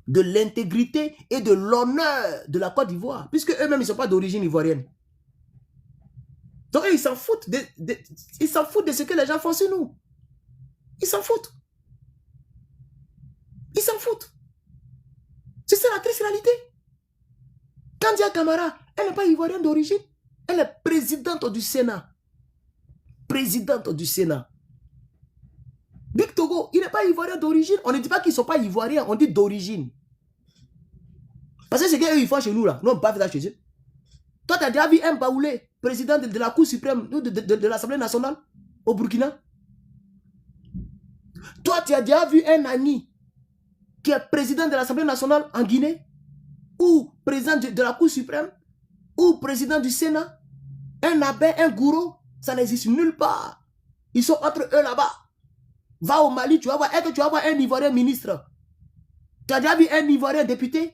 de l'intégrité et de l'honneur de la Côte d'Ivoire. Puisque eux-mêmes, ils ne sont pas d'origine ivoirienne. Donc, eux, ils s'en foutent de ce que les gens font sur nous. Ils s'en foutent. Ils s'en foutent. C'est ça la triste réalité. Kandia Camara, elle n'est pas ivoirienne d'origine. Elle est présidente du Sénat. Présidente du Sénat. Big Togo, il n'est pas ivoirien d'origine. On ne dit pas qu'ils ne sont pas ivoiriens, on dit d'origine. Parce que c'est qu'eux, ils font chez nous là. Nous, on ne peut pas faire ça chez eux. Toi, tu as déjà vu un Baoulé, président de la Cour suprême, de l'Assemblée nationale, au Burkina. Toi, tu as déjà vu un Nani, qui est président de l'Assemblée nationale en Guinée, ou président de la Cour suprême, ou président du Sénat. Un abbé, un gourou, ça n'existe nulle part. Ils sont entre eux là-bas. Va au Mali, tu vas voir, est-ce que tu vas voir un Ivoirien ministre? Tu as déjà vu un Ivoirien député?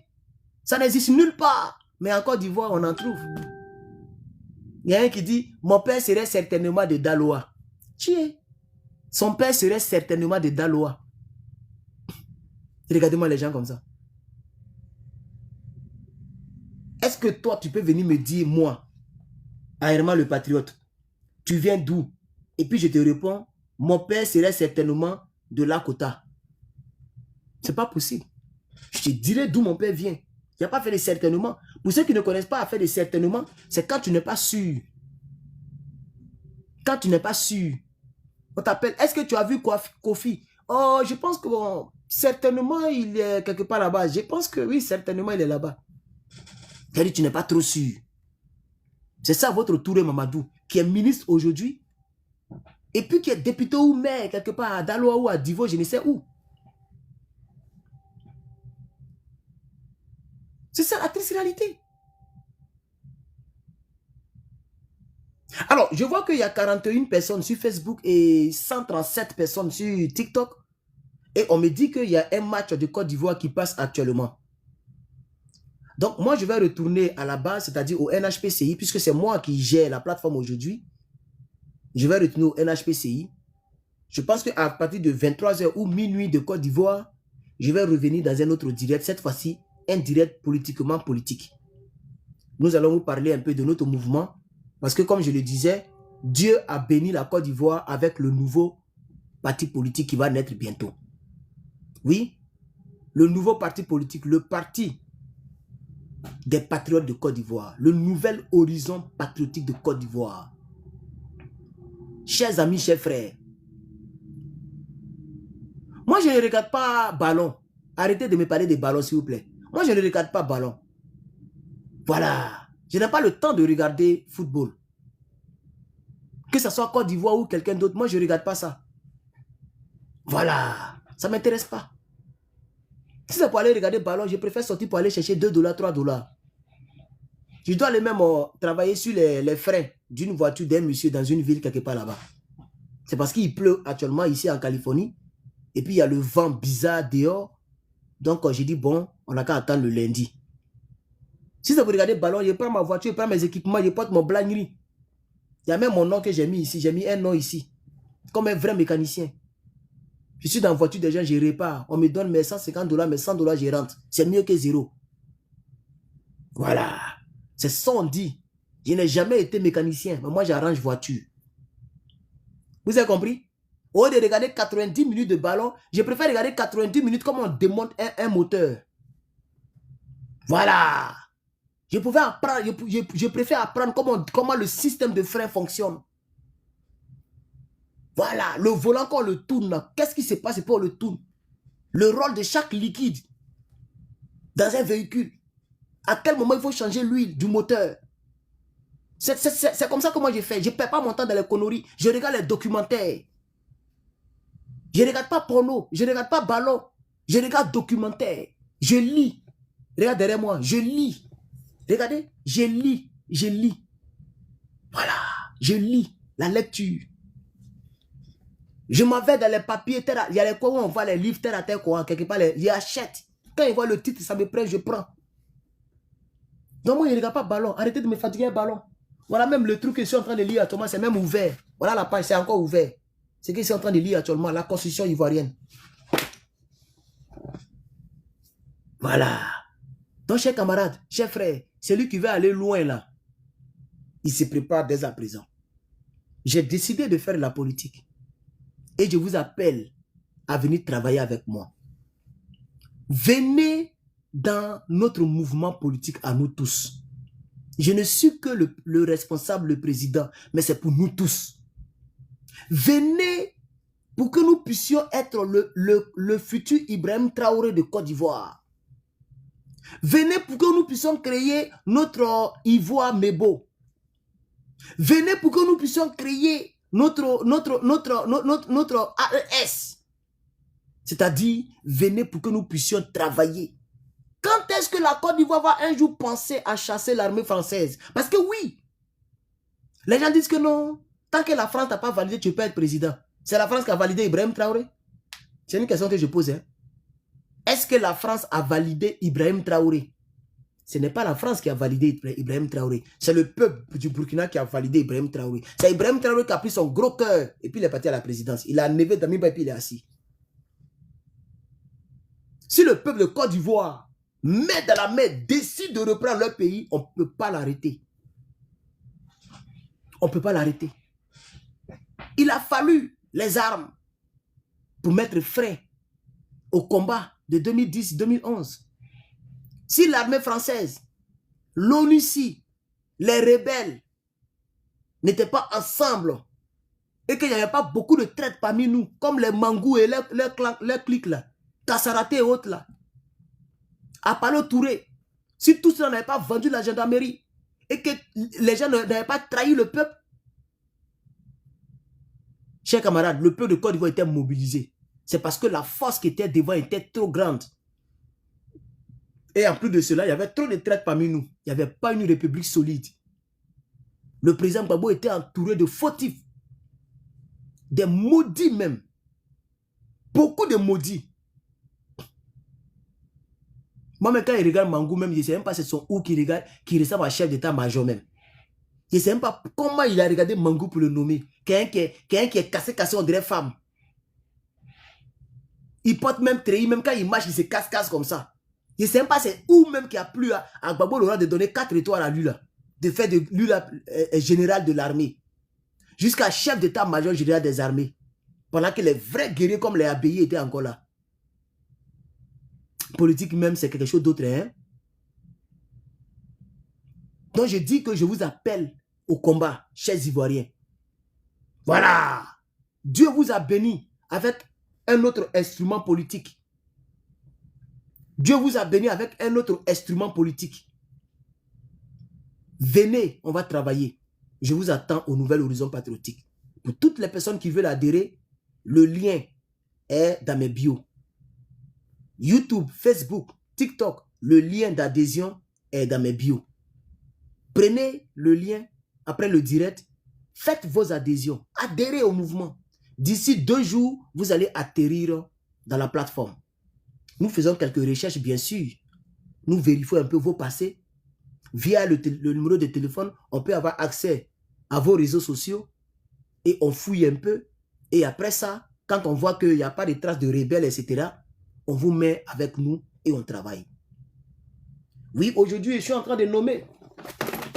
Ça n'existe nulle part. Mais en Côte d'Ivoire, on en trouve. Il y a un qui dit, mon père serait certainement de Daloa. Tiens, son père serait certainement de Daloa. Regardez-moi les gens comme ça. Est-ce que toi, tu peux venir me dire, moi, Herman le patriote, tu viens d'où? Et puis je te réponds, mon père serait certainement de Lakota. C'est pas possible. Je te dirai d'où mon père vient. Il n'y a pas fait de certainement. Pour ceux qui ne connaissent pas à faire de certainement, c'est quand tu n'es pas sûr. Quand tu n'es pas sûr. On t'appelle, est-ce que tu as vu Kofi? Oh, je pense que bon, certainement il est quelque part là-bas. Je pense que oui, certainement il est là-bas. C'est-à-dire tu n'es pas trop sûr. C'est ça votre Touré Mamadou, qui est ministre aujourd'hui, et puis qui est député ou maire quelque part à Daloa ou à Divo, je ne sais où. C'est ça la triste réalité. Alors, je vois qu'il y a 41 personnes sur Facebook et 137 personnes sur TikTok. Et on me dit qu'il y a un match de Côte d'Ivoire qui passe actuellement. Donc, moi, je vais retourner à la base, c'est-à-dire au NHPCI, puisque c'est moi qui gère la plateforme aujourd'hui. Je vais retourner au NHPCI. Je pense qu'à partir de 23 h ou minuit de Côte d'Ivoire, je vais revenir dans un autre direct. Cette fois-ci, un direct politiquement politique. Nous allons vous parler un peu de notre mouvement. Parce que comme je le disais, Dieu a béni la Côte d'Ivoire avec le nouveau parti politique qui va naître bientôt. Oui, le nouveau parti politique, le parti des patriotes de Côte d'Ivoire, le nouvel horizon patriotique de Côte d'Ivoire. Chers amis, chers frères, moi je ne regarde pas ballon. Arrêtez de me parler de ballon s'il vous plaît. Moi je ne regarde pas ballon. Voilà. Je n'ai pas le temps de regarder football. Que ce soit Côte d'Ivoire ou quelqu'un d'autre, moi je ne regarde pas ça. Voilà. Ça ne m'intéresse pas. Si c'est pour aller regarder ballon, je préfère sortir pour aller chercher $2, $3. Je dois aller même travailler sur les freins d'une voiture d'un monsieur dans une ville quelque part là-bas. C'est parce qu'il pleut actuellement ici en Californie. Et puis il y a le vent bizarre dehors. Donc j'ai dit, bon, on n'a qu'à attendre le lundi. Si ça vous regardez le ballon, je prends ma voiture, je prends mes équipements, je porte mon blagnerie. Il y a même mon nom que j'ai mis ici. J'ai mis un nom ici. Comme un vrai mécanicien. Je suis dans la voiture des gens, je répare. On me donne mes 150 $, mes 100 $, je rentre. C'est mieux que zéro. Voilà. C'est ça on dit. Je n'ai jamais été mécanicien, mais moi j'arrange voiture. Vous avez compris? Au lieu de regarder 90 minutes de ballon, je préfère regarder 90 minutes comment on démonte un moteur. Voilà. Je préfère apprendre comment le système de frein fonctionne. Voilà. Le volant, quand on le tourne, qu'est-ce qui se passe pour le tourne? Le rôle de chaque liquide dans un véhicule. À quel moment il faut changer l'huile du moteur? C'est comme ça que moi j'ai fait. Je ne perds pas mon temps dans les conneries. Je regarde les documentaires. Je ne regarde pas porno. Je ne regarde pas ballon. Je regarde documentaire. Je lis. Regarde derrière moi. Je lis. Regardez. Je lis. Je lis. Voilà. Je lis. La lecture. Je m'en vais dans les papiers. Il y a les coins où on voit les livres terre à terre. Quelque part, j'achète. Quand ils voient le titre, ça me prend, je prends. Donc moi, je ne regarde pas ballon. Arrêtez de me fatiguer un ballon. Voilà même le truc que je suis en train de lire actuellement, c'est même ouvert. Voilà la page, c'est encore ouvert. C'est que je suis en train de lire actuellement, la Constitution ivoirienne. Voilà. Donc, chers camarades, chers frères, celui qui veut aller loin là, il se prépare dès à présent. J'ai décidé de faire la politique. Et je vous appelle à venir travailler avec moi. Venez dans notre mouvement politique à nous tous. Je ne suis que le responsable, le président, mais c'est pour nous tous. Venez pour que nous puissions être le futur Ibrahim Traoré de Côte d'Ivoire. Venez pour que nous puissions créer notre Ivoire Mebo. Venez pour que nous puissions créer notre AES. C'est-à-dire, venez pour que nous puissions travailler. Quand est-ce que la Côte d'Ivoire va un jour penser à chasser l'armée française? Parce que oui, les gens disent que non. Tant que la France n'a pas validé, tu peux être président. C'est la France qui a validé Ibrahim Traoré? C'est une question que je pose. Hein. Est-ce que la France a validé Ibrahim Traoré? Ce n'est pas la France qui a validé Ibrahim Traoré. C'est le peuple du Burkina qui a validé Ibrahim Traoré. C'est Ibrahim Traoré qui a pris son gros cœur et puis il est parti à la présidence. Il a nevé Damiba et puis il est assis. Si le peuple de Côte d'Ivoire met dans la main, décide de reprendre leur pays, on ne peut pas l'arrêter. On ne peut pas l'arrêter. Il a fallu les armes pour mettre frein au combat de 2010-2011. Si l'armée française, l'ONUCI, les rebelles n'étaient pas ensemble et qu'il n'y avait pas beaucoup de traîtres parmi nous, comme les Mangou et leurs clics là, Kassaraté et autres là, Apollo Touré, si tout cela n'avait pas vendu la gendarmerie et que les gens n'avaient pas trahi le peuple, chers camarades, le peuple de Côte d'Ivoire était mobilisé. C'est parce que la force qui était devant était trop grande. Et en plus de cela, il y avait trop de traîtres parmi nous. Il n'y avait pas une république solide. Le président Gbagbo était entouré de fautifs. Des maudits même. Beaucoup de maudits. Moi, même quand il regarde Mangou, même, je ne sais même pas c'est son ou qui regarde, qui ressemble à chef d'état-major même. Je ne sais même pas comment il a regardé Mangou pour le nommer. Quelqu'un qui est cassé, on dirait femme. Il porte même treillis, même quand il marche, il se casse comme ça. Je ne sais même pas c'est où même qui a plu à Gbagbo Laurent de donner 4 étoiles à lui là. De faire de lui là, général de l'armée. Jusqu'à chef d'état-major général des armées. Pendant que les vrais guerriers comme les Abeyis étaient encore là. Politique même, c'est quelque chose d'autre. Hein? Donc je dis que je vous appelle au combat, chers Ivoiriens. Voilà. Dieu vous a béni avec un autre instrument politique. Dieu vous a béni avec un autre instrument politique. Venez, on va travailler. Je vous attends au Nouvel Horizon Patriotique. Pour toutes les personnes qui veulent adhérer, le lien est dans mes bios. YouTube, Facebook, TikTok, le lien d'adhésion est dans mes bios. Prenez le lien après le direct. Faites vos adhésions. Adhérez au mouvement. D'ici 2 jours, vous allez atterrir dans la plateforme. Nous faisons quelques recherches, bien sûr. Nous vérifions un peu vos passés. Via le numéro de téléphone, on peut avoir accès à vos réseaux sociaux et on fouille un peu. Et après ça, quand on voit qu'il n'y a pas de traces de rebelles, etc., on vous met avec nous et on travaille. Oui, aujourd'hui, je suis en train de nommer.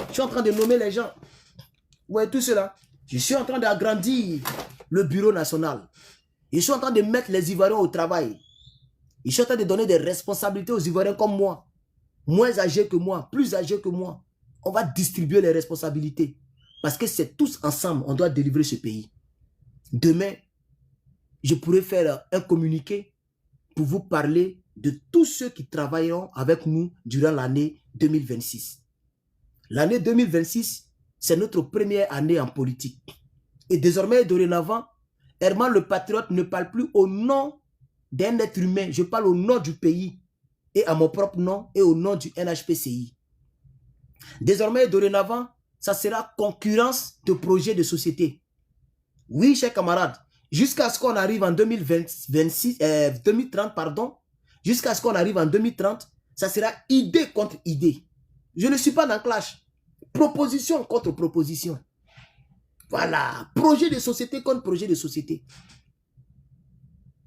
Je suis en train de nommer les gens. Ouais, tout cela. Je suis en train d'agrandir le bureau national. Je suis en train de mettre les Ivoiriens au travail. Je suis en train de donner des responsabilités aux Ivoiriens comme moi. Moins âgés que moi, plus âgés que moi. On va distribuer les responsabilités. Parce que c'est tous ensemble, on doit délivrer ce pays. Demain, je pourrais faire un communiqué pour vous parler de tous ceux qui travailleront avec nous durant l'année 2026. L'année 2026, c'est notre première année en politique. Et désormais, dorénavant, Herman le Patriote ne parle plus au nom d'un être humain. Je parle au nom du pays et à mon propre nom et au nom du NHPCI. Désormais, dorénavant, ça sera concurrence de projets de société. Oui, chers camarades, jusqu'à ce qu'on arrive en 2030, pardon, jusqu'à ce qu'on arrive en 2030, ça sera idée contre idée. Je ne suis pas dans le clash. Proposition contre proposition. Voilà, projet de société contre projet de société.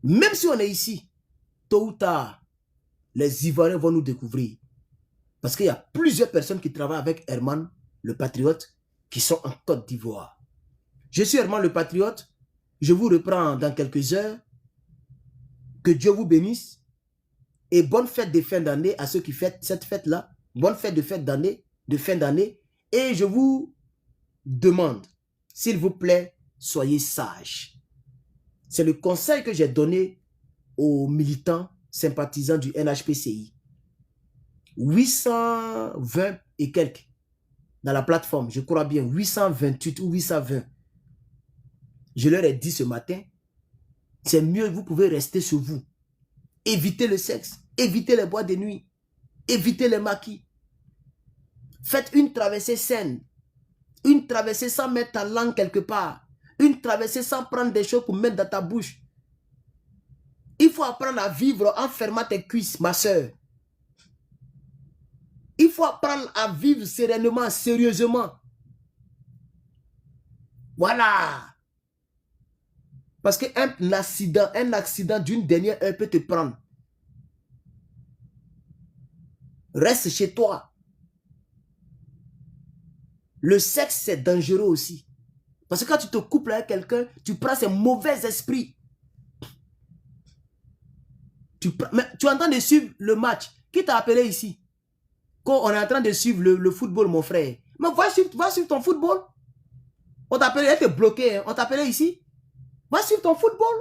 Même si on est ici, tôt ou tard, les Ivoiriens vont nous découvrir. Parce qu'il y a plusieurs personnes qui travaillent avec Herman, le Patriote, qui sont en Côte d'Ivoire. Je suis Herman le Patriote. Je vous reprends dans quelques heures. Que Dieu vous bénisse. Et bonne fête de fin d'année à ceux qui fêtent cette fête-là. Bonne fête de fin d'année. Et je vous demande, s'il vous plaît, soyez sages. C'est le conseil que j'ai donné aux militants sympathisants du NHPCI. 820 et quelques dans la plateforme, je crois bien, 828 ou 820. Je leur ai dit ce matin, c'est mieux, vous pouvez rester sur vous. Évitez le sexe, évitez les boîtes de nuit, évitez les maquis. Faites une traversée saine, une traversée sans mettre ta langue quelque part, une traversée sans prendre des choses pour mettre dans ta bouche. Il faut apprendre à vivre en fermant tes cuisses, ma soeur. Il faut apprendre à vivre sereinement, sérieusement. Voilà. Parce qu'un accident d'une dernière heure peut te prendre. Reste chez toi. Le sexe, c'est dangereux aussi. Parce que quand tu te couples avec quelqu'un, tu prends ses mauvais esprits. Tu es en train de suivre le match. Qui t'a appelé ici? Quand on est en train de suivre le football, mon frère. Mais va suivre ton football. On t'appelait, elle était bloquée. Hein. On t'appelait ici. Va suivre ton football.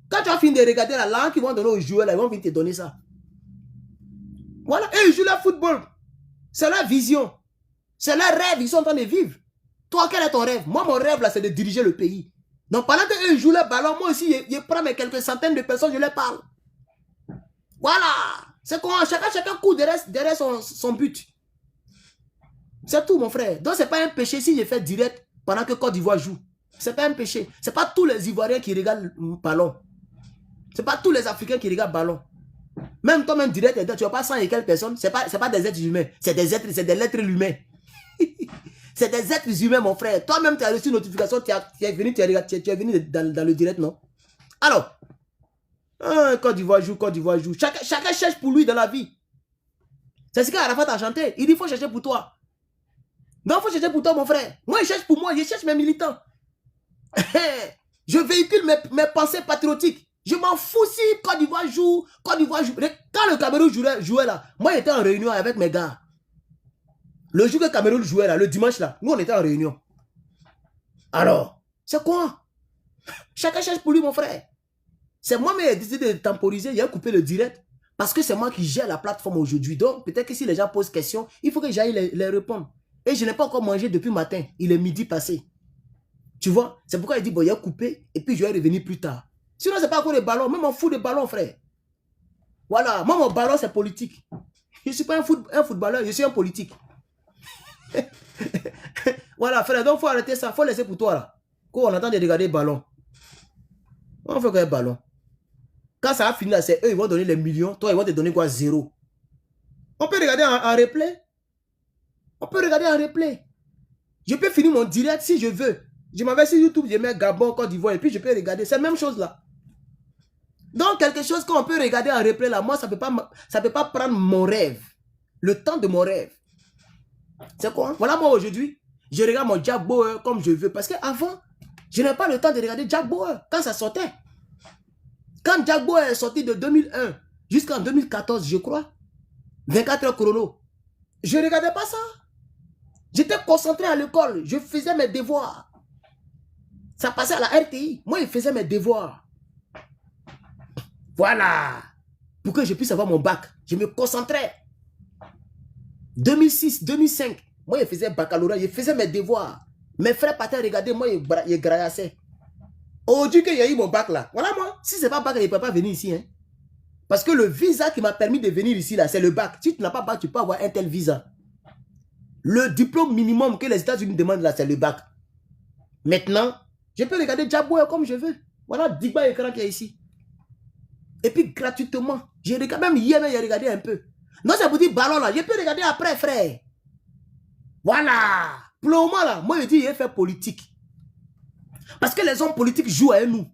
Quand tu as fini de regarder la langue qu'ils vont donner aux joueurs, là, ils vont venir te donner ça. Voilà. Et ils jouent le football. C'est leur vision. C'est leur rêve. Ils sont en train de vivre. Toi, quel est ton rêve? Moi, mon rêve, là, c'est de diriger le pays. Donc, pendant qu'eux jouent le ballon, moi aussi, je prends mes quelques centaines de personnes, je leur parle. Voilà. C'est comment chacun court derrière son but. C'est tout, mon frère. Donc, ce n'est pas un péché si je fais direct pendant que Côte d'Ivoire joue. Ce n'est pas un péché. Ce n'est pas tous les Ivoiriens qui regardent le ballon. Ce n'est pas tous les Africains qui regardent le ballon. Même toi-même direct, tu n'as pas 100 et quelques personnes. Ce n'est pas des êtres humains. C'est des lettres humains. C'est des êtres humains, mon frère. Toi-même, tu as reçu une notification. Tu es venu dans le direct, non? Alors, Côte d'Ivoire joue. Chacun cherche pour lui dans la vie. C'est ce qu'Arafat a chanté. Il dit, il faut chercher pour toi. Donc, il faut chercher pour toi, mon frère. Moi, je cherche pour moi. Je cherche mes militants. Je véhicule mes pensées patriotiques. Je m'en fous si Côte d'Ivoire joue. Quand le Cameroun jouait là, moi, j'étais en réunion avec mes gars. Le jour que le Cameroun jouait là, le dimanche là, nous, on était en réunion. Alors, c'est quoi? Chacun cherche pour lui, mon frère. C'est moi qui ai décidé de temporiser, il a coupé le direct. Parce que c'est moi qui gère la plateforme aujourd'hui. Donc, peut-être que si les gens posent question, il faut que j'aille les répondre. Et je n'ai pas encore mangé depuis matin. Il est midi passé. Tu vois? C'est pourquoi il dit, bon, il a coupé. Et puis, je vais revenir plus tard. Sinon, ce n'est pas encore des ballons. Même on fout des ballons, frère. Voilà. Moi, mon ballon, c'est politique. Je ne suis pas un footballeur, je suis un politique. Voilà, frère, donc il faut arrêter ça. Il faut laisser pour toi là. Quand on entend de regarder le ballon. On fait quoi le ballon? Quand ça a fini là, c'est eux, ils vont donner les millions. Toi, ils vont te donner quoi? Zéro. On peut regarder en replay. On peut regarder en replay. Je peux finir mon direct si je veux. Je m'en vais sur YouTube, je mets Gabon, Côte d'Ivoire et puis je peux regarder. C'est la même chose là. Donc quelque chose qu'on peut regarder en replay là, moi ça peut pas prendre mon rêve. Le temps de mon rêve. C'est quoi? Voilà moi aujourd'hui, je regarde mon Jack Bauer comme je veux. Parce qu'avant, je n'avais pas le temps de regarder Jack Bauer quand ça sortait. Quand Jack Bauer est sorti de 2001 jusqu'en 2014, je crois, 24 heures chrono, je ne regardais pas ça. J'étais concentré à l'école, je faisais mes devoirs. Ça passait à la RTI. Moi, je faisais mes devoirs. Voilà. Pour que je puisse avoir mon bac. Je me concentrais. 2006, 2005, moi, je faisais baccalauréat. Je faisais mes devoirs. Mes frères partaient regarder, moi, ils graillassaient. Aujourd'hui qu'il y a eu mon bac là. Voilà moi. Si ce n'est pas bac, je ne peux pas venir ici. Hein. Parce que le visa qui m'a permis de venir ici là, c'est le bac. Si tu n'as pas bac, tu peux avoir un tel visa. Le diplôme minimum que les États-Unis demandent là, c'est le bac. Maintenant, je peux regarder Jaboué comme je veux. Voilà, Digba écran qui est ici. Et puis gratuitement. J'ai regardé, même hier, j'ai regardé un peu. Non, c'est pour dire ballon là. Je peux regarder après, frère. Voilà. Pour le moment là, moi je dis, il fait politique. Parce que les hommes politiques jouent à nous.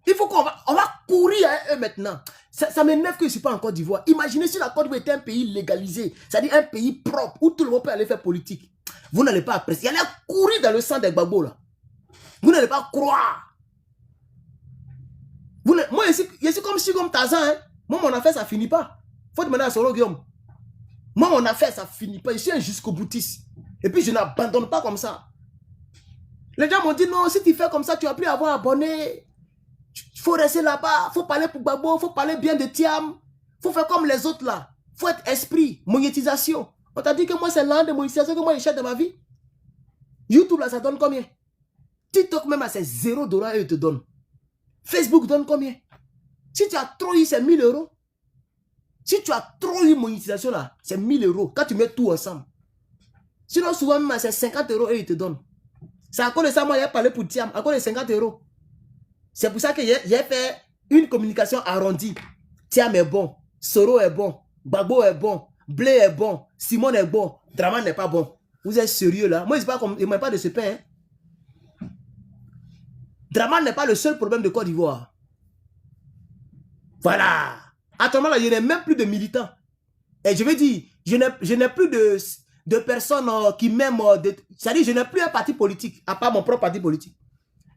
Il faut qu'on va courir à eux maintenant. Ça m'énerve que je ne suis pas en Côte d'Ivoire. Imaginez si la Côte d'Ivoire était un pays légalisé, c'est-à-dire un pays propre où tout le monde peut aller faire politique. Vous n'allez pas apprécier. Il allait courir dans le sang des babos là. Vous n'allez pas croire. Moi, je suis comme Tarzan. Hein. Moi, mon affaire, ça ne finit pas. Il faut demander à Soro Guillaume. Moi, mon affaire, ça ne finit pas. Je suis un jusqu'au boutiste. Et puis, je n'abandonne pas comme ça. Les gens m'ont dit, non, si tu fais comme ça, tu vas plus avoir abonné. Il faut rester là-bas. Il faut parler pour Babo. Il faut parler bien de Thiam. Il faut faire comme les autres là. Il faut être esprit. Monétisation. On t'a dit que moi, c'est l'un de monétisation que moi, je cherche dans ma vie. YouTube, là, ça donne combien? TikTok, même, c'est $0 et ils te donnent. Facebook donne combien? Si tu as trop eu, c'est 1000 euros. Si tu as trop eu monétisation là, c'est 1000 euros. Quand tu mets tout ensemble. Sinon, souvent, même, c'est 50 euros et ils te donnent. C'est à cause de ça, moi, j'ai parlé pour Thiam, à cause de 50 euros. C'est pour ça que j'ai fait une communication arrondie. Thiam est bon, Soro est bon, Babo est bon, Blé est bon, Simon est bon, Draman n'est pas bon. Vous êtes sérieux là? Moi, il ne m'a pas de ce pain. Hein? Draman n'est pas le seul problème de Côte d'Ivoire. Voilà. Actuellement, là, je n'ai même plus de militants. Et je veux dire, je n'ai plus de personnes qui m'aiment. C'est-à-dire, je n'ai plus un parti politique, à part mon propre parti politique.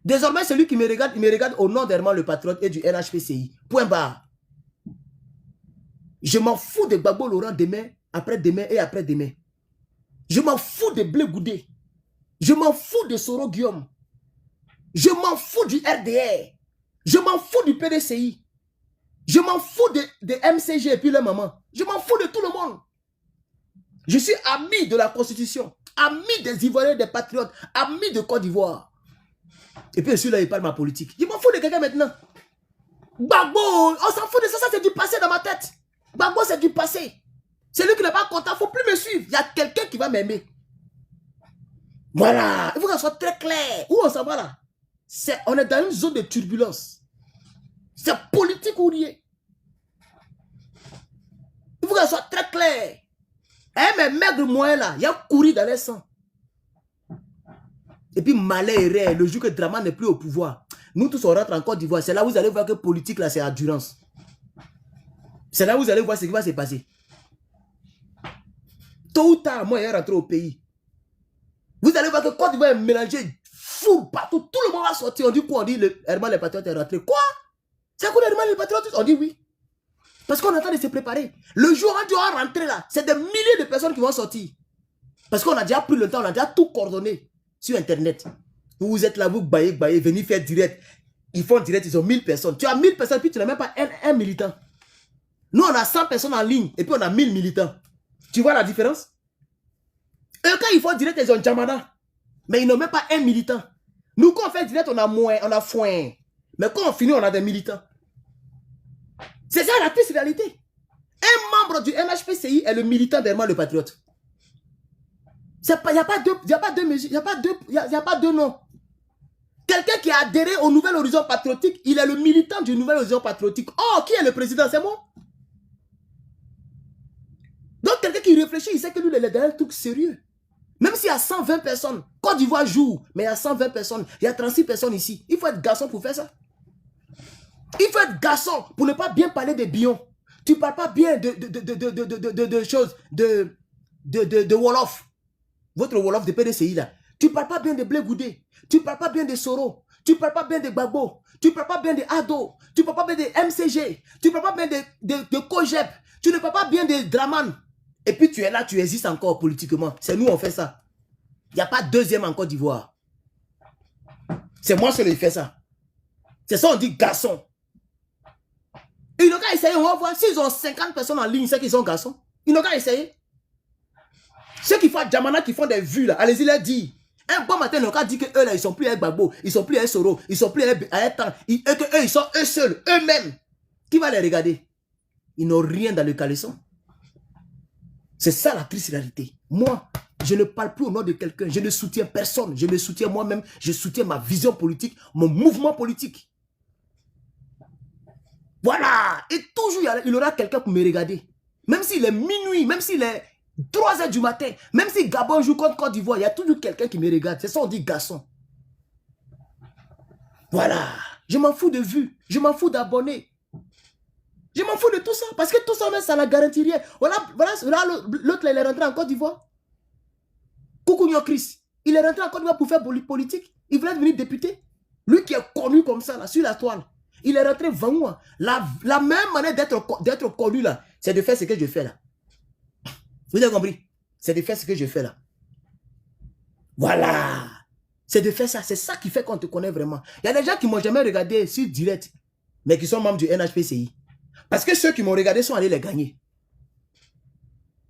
Désormais, celui qui me regarde, il me regarde au nom d'Herman le Patriote et du NHPCI. Point barre. Je m'en fous de Gbagbo Laurent demain, après-demain et après-demain. Je m'en fous de Blé Goudé. Je m'en fous de Soro Guillaume. Je m'en fous du RDR. Je m'en fous du PDCI. Je m'en fous de MCG et puis leur maman. Je m'en fous de tout le monde. Je suis ami de la Constitution. Ami des Ivoiriens, des Patriotes. Ami de Côte d'Ivoire. Et puis celui-là, il parle de ma politique. Je m'en fous de quelqu'un maintenant. Gbagbo, on s'en fout de ça, ça c'est du passé dans ma tête. Gbagbo, c'est du passé. Celui qui n'est pas content, il ne faut plus me suivre. Il y a quelqu'un qui va m'aimer. Voilà. Il faut que ça soit très clair. Où on s'en va là? On est dans une zone de turbulence. C'est politique ou rien. Il faut que ça soit très clair. Et mes maigres moyens là, il y a couru dans les sangs. Et puis malheur et rêve, le jour que Draman n'est plus au pouvoir, nous tous on rentre en Côte d'Ivoire. C'est là où vous allez voir que politique là c'est endurance. C'est là où vous allez voir ce qui va se passer. Tôt ou tard, moi je vais rentrer au pays. Vous allez voir que Côte d'Ivoire est mélangé fou partout. Tout le monde va sortir. On dit quoi? On dit Herman le Patriote est rentré. Quoi? C'est à quoi Herman le Patriote? On dit oui. Parce qu'on est en train de se préparer. Le jour où on doit rentrer là, c'est des milliers de personnes qui vont sortir. Parce qu'on a déjà pris le temps, on a déjà tout coordonné sur Internet. Vous êtes là, vous baillez, venez faire direct. Ils font direct, ils ont 1000 personnes. Tu as 1000 personnes, puis tu n'as même pas un militant. Nous, on a 100 personnes en ligne, et puis on a 1000 militants. Tu vois la différence? Eux, quand ils font direct, ils ont Jamana. Mais ils n'ont même pas un militant. Nous, quand on fait direct, on a moins, on a foin. Mais quand on finit, on a des militants. C'est ça la triste réalité. Un membre du NHPCI est le militant d'Herman le Patriote. Il n'y a pas deux mesures, il n'y a pas deux noms. Quelqu'un qui a adhéré au Nouvel Horizon Patriotique, il est le militant du Nouvel Horizon Patriotique. Oh, qui est le président? C'est moi. Donc, quelqu'un qui réfléchit, il sait que lui, il est dans un truc sérieux. Même s'il y a 120 personnes, Côte d'Ivoire joue, mais il y a 120 personnes, il y a 36 personnes ici. Il faut être garçon pour faire ça. Il faut être garçon pour ne pas bien parler des bions. Tu ne parles pas bien de choses, de Wolof. Votre Wolof de PDCI là. Tu ne parles pas bien de Blé Goudé. Tu ne parles pas bien de Soro. Tu ne parles pas bien de Gbagbo. Tu ne parles pas bien de Ado. Tu ne parles pas bien de MCG. Tu ne parles pas bien de Kojep. Tu ne parles pas bien de Draman. Et puis tu es là, tu existes encore politiquement. C'est nous, on fait ça. Il n'y a pas deuxième en Côte d'Ivoire. C'est moi seul qui fais ça. C'est ça, on dit garçon. Ils n'ont qu'à essayer, on va voir. S'ils ont 50 personnes en ligne, c'est qu'ils sont garçons. Ils n'ont qu'à essayer. Ceux qui font à Djamana, qui font des vues, là, allez-y leur dire. Un bon matin, ils n'ont qu'à dire qu'eux, là, ils ne sont plus avec Gbagbo, ils ne sont plus avec Soro, ils ne sont plus avec Etan, et qu'eux, ils sont eux seuls, eux-mêmes. Qui va les regarder? Ils n'ont rien dans le caleçon. C'est ça la triste réalité. Moi, je ne parle plus au nom de quelqu'un. Je ne soutiens personne. Je me soutiens moi-même. Je soutiens ma vision politique, mon mouvement politique. Voilà. Et toujours, il y aura quelqu'un pour me regarder. Même s'il est minuit, même s'il est 3 h du matin, même si Gabon joue contre Côte d'Ivoire, il y a toujours quelqu'un qui me regarde. C'est ça on dit garçon. Voilà. Je m'en fous de vues. Je m'en fous d'abonnés. Je m'en fous de tout ça. Parce que tout ça, ça ne garantit rien. Voilà, l'autre, il est rentré en Côte d'Ivoire. Koukounio Chris. Il est rentré en Côte d'Ivoire pour faire politique. Il voulait devenir député. Lui qui est connu comme ça, là, sur la toile. Il est rentré 20 mois. La même manière d'être connu, là, c'est de faire ce que je fais, là. Vous avez compris? C'est de faire ce que je fais, là. Voilà. C'est de faire ça. C'est ça qui fait qu'on te connaît vraiment. Il y a des gens qui ne m'ont jamais regardé sur direct, mais qui sont membres du NHPCI. Parce que ceux qui m'ont regardé sont allés les gagner.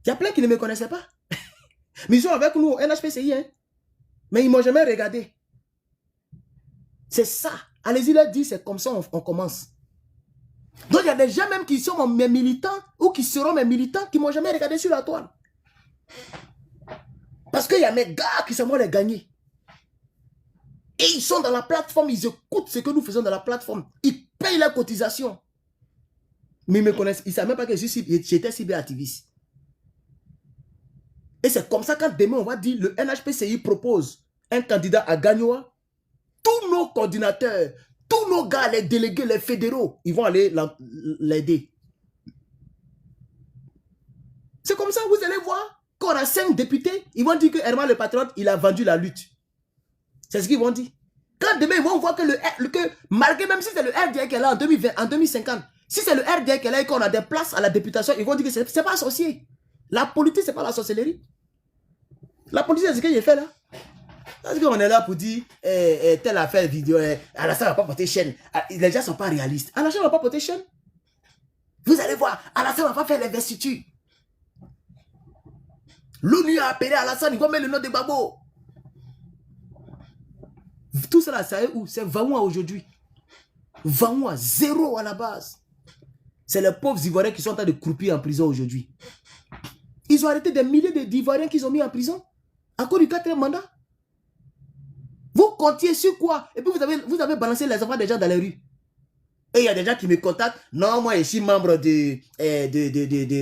Il y a plein qui ne me connaissaient pas. Mais ils sont avec nous au NHPCI. Hein? Mais ils ne m'ont jamais regardé. C'est ça. Allez-y leur dire, c'est comme ça on commence. Donc il y a des gens même qui sont mes militants ou qui seront mes militants qui ne m'ont jamais regardé sur la toile. Parce qu'il y a mes gars qui sont morts les gagner. Et ils sont dans la plateforme, ils écoutent ce que nous faisons dans la plateforme. Ils payent la cotisation. Mais ils me connaissent, ils ne savent même pas que j'étais cyberactiviste. Et c'est comme ça quand demain on va dire le NHPCI propose un candidat à Gagnoa, tous nos coordinateurs, tous nos gars, les délégués, les fédéraux, ils vont aller l'aider. C'est comme ça, vous allez voir, quand on a 5 députés, ils vont dire que Herman le Patriote, il a vendu la lutte. C'est ce qu'ils vont dire. Quand demain ils vont voir que, malgré même si c'est le RDA qui est là en 2020, en 2050, si c'est le RDA qui est là et qu'on a des places à la députation, ils vont dire que ce n'est pas associé. La politique, ce n'est pas la sorcellerie. La politique, c'est ce que j'ai fait là. Parce qu'on est là pour dire, telle affaire vidéo, Alassane ne va pas porter chaîne. Les gens ne sont pas réalistes. Alassane ne va pas porter chaîne. Vous allez voir, Alassane ne va pas faire les investitures. L'ONU a appelé Alassane, il va mettre le nom de Gbagbo. Tout ça, ça est où? C'est Vaoua aujourd'hui. Vaoua, 0 à la base. C'est les pauvres Ivoiriens qui sont en train de croupir en prison aujourd'hui. Ils ont arrêté des milliers d'Ivoiriens qu'ils ont mis en prison à cause du 4e mandat. Vous comptiez sur quoi? Et puis vous avez balancé les enfants des gens dans les rues. Et il y a des gens qui me contactent. Non, moi je suis membre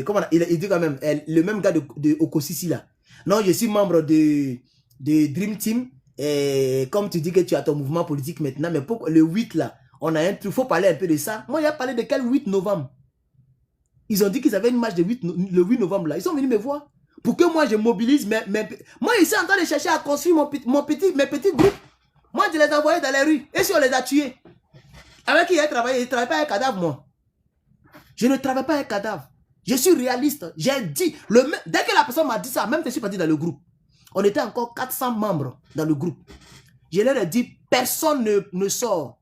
comment il dit quand même, le même gars de Okosisi là. Non, je suis membre de Dream Team. Et comme tu dis que tu as ton mouvement politique maintenant, mais pour le 8 là, on a un truc, il faut parler un peu de ça. Moi, il a parlé de quel 8 novembre? Ils ont dit qu'ils avaient une marche le 8 novembre là. Ils sont venus me voir. Pour que moi je mobilise moi, ils sont en train de chercher à construire mes petits groupes. Moi, je les ai envoyés dans les rues. Et si on les a tués? Avec qui ils travaillent? Ils ne travaillent pas avec cadavre, moi. Je ne travaille pas avec cadavre. Je suis réaliste. J'ai dit, dès que la personne m'a dit ça, même si je suis parti dans le groupe, on était encore 400 membres dans le groupe. Je leur ai dit, personne ne sort.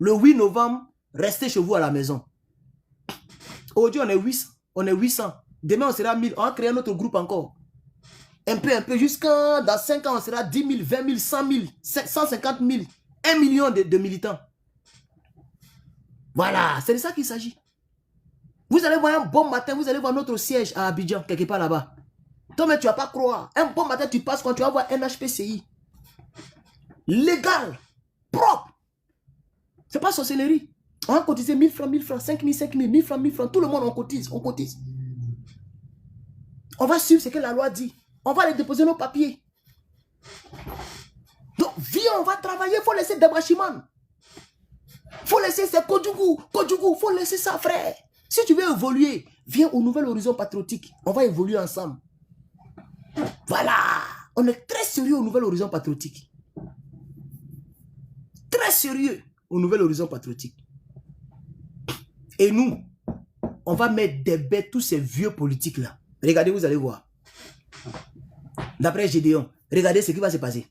Le 8 novembre, restez chez vous à la maison. Aujourd'hui, on est 800. Demain, on sera 1000. On va créer notre groupe encore. Un peu, jusqu'à dans 5 ans, on sera 10 000, 20 000, 100 000, 150 000, 1 million de militants. Voilà, c'est de ça qu'il s'agit. Vous allez voir un bon matin, vous allez voir notre siège à Abidjan, quelque part là-bas. Toi, mais tu vas pas croire. Un bon matin, tu passes quand tu vas voir NHPCI. Légal. Propre. C'est pas sorcellerie. On a cotisé 1000 francs, 1000 francs, 5000, 5000, 1000 francs, 1000 francs. Tout le monde, on cotise, on cotise. On va suivre ce que la loi dit. On va aller déposer nos papiers. Donc, viens, on va travailler. Il faut laisser des bâtiments. Il faut laisser ces Kodjougou. Kodjougou, il faut laisser ça, frère. Si tu veux évoluer, viens au Nouvel Horizon Patriotique. On va évoluer ensemble. Voilà. On est très sérieux au Nouvel Horizon Patriotique. Très sérieux au Nouvel Horizon Patriotique. Et nous, on va mettre des bêtes, tous ces vieux politiques-là. Regardez, vous allez voir. D'après Gédéon, regardez ce qui va se passer.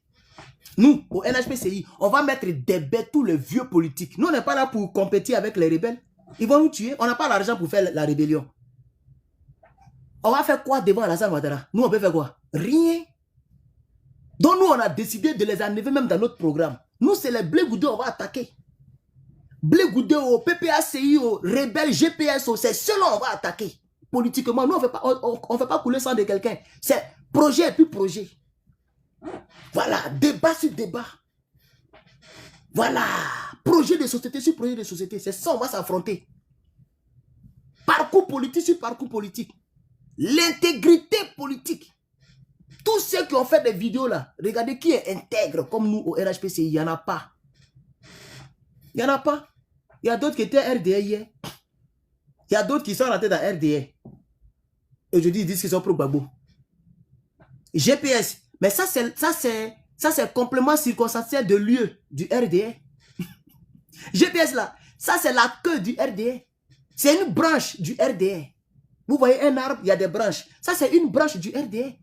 Nous, au NHPCI, on va mettre des bêtes, tous les vieux politiques. Nous, on n'est pas là pour compétir avec les rebelles. Ils vont nous tuer. On n'a pas l'argent pour faire la rébellion. On va faire quoi devant Alassane Ouattara? Nous, on peut faire quoi? Rien. Donc, nous, on a décidé de les enlever même dans notre programme. Nous, c'est les Blé Goudé, on va attaquer. Blé Goudé, au PPACI, au rebelles, GPS, c'est ceux-là on va attaquer. Politiquement, nous, on ne fait pas couler sang de quelqu'un. C'est projet et puis projet. Voilà, débat sur débat. Voilà, projet de société sur projet de société. C'est ça, on va s'affronter. Parcours politique sur parcours politique. L'intégrité politique. Tous ceux qui ont fait des vidéos là, regardez qui est intègre comme nous au RHPCI, il n'y en a pas. Il n'y en a pas. Il y a d'autres qui étaient RDA hier. Il y a d'autres qui sont rentrés dans RDA. Aujourd'hui, ils disent qu'ils sont pro-Gbagbo. GPS. Mais ça, c'est complément circonstanciel de lieu du RDA. GPS là, ça c'est la queue du RDA. C'est une branche du RDA. Vous voyez un arbre, il y a des branches. Ça c'est une branche du RDA.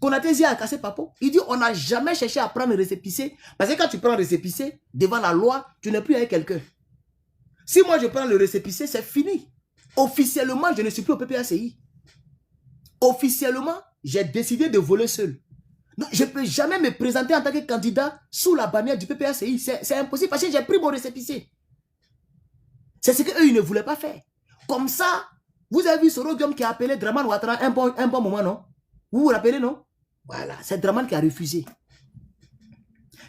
Konaté a cassé Papo. Il dit on n'a jamais cherché à prendre le récépissé. Parce que quand tu prends le récépissé, devant la loi, tu n'es plus avec quelqu'un. Si moi je prends le récépissé, c'est fini. Officiellement, je ne suis plus au PPACI. Officiellement, j'ai décidé de voler seul. Donc, je ne peux jamais me présenter en tant que candidat sous la bannière du PPACI. C'est impossible parce que j'ai pris mon récépissé. C'est ce qu'eux, ils ne voulaient pas faire. Comme ça, vous avez vu Soro Guillaume qui a appelé Draman Ouattara un bon moment, non? Vous vous rappelez, non? Voilà, c'est Draman qui a refusé.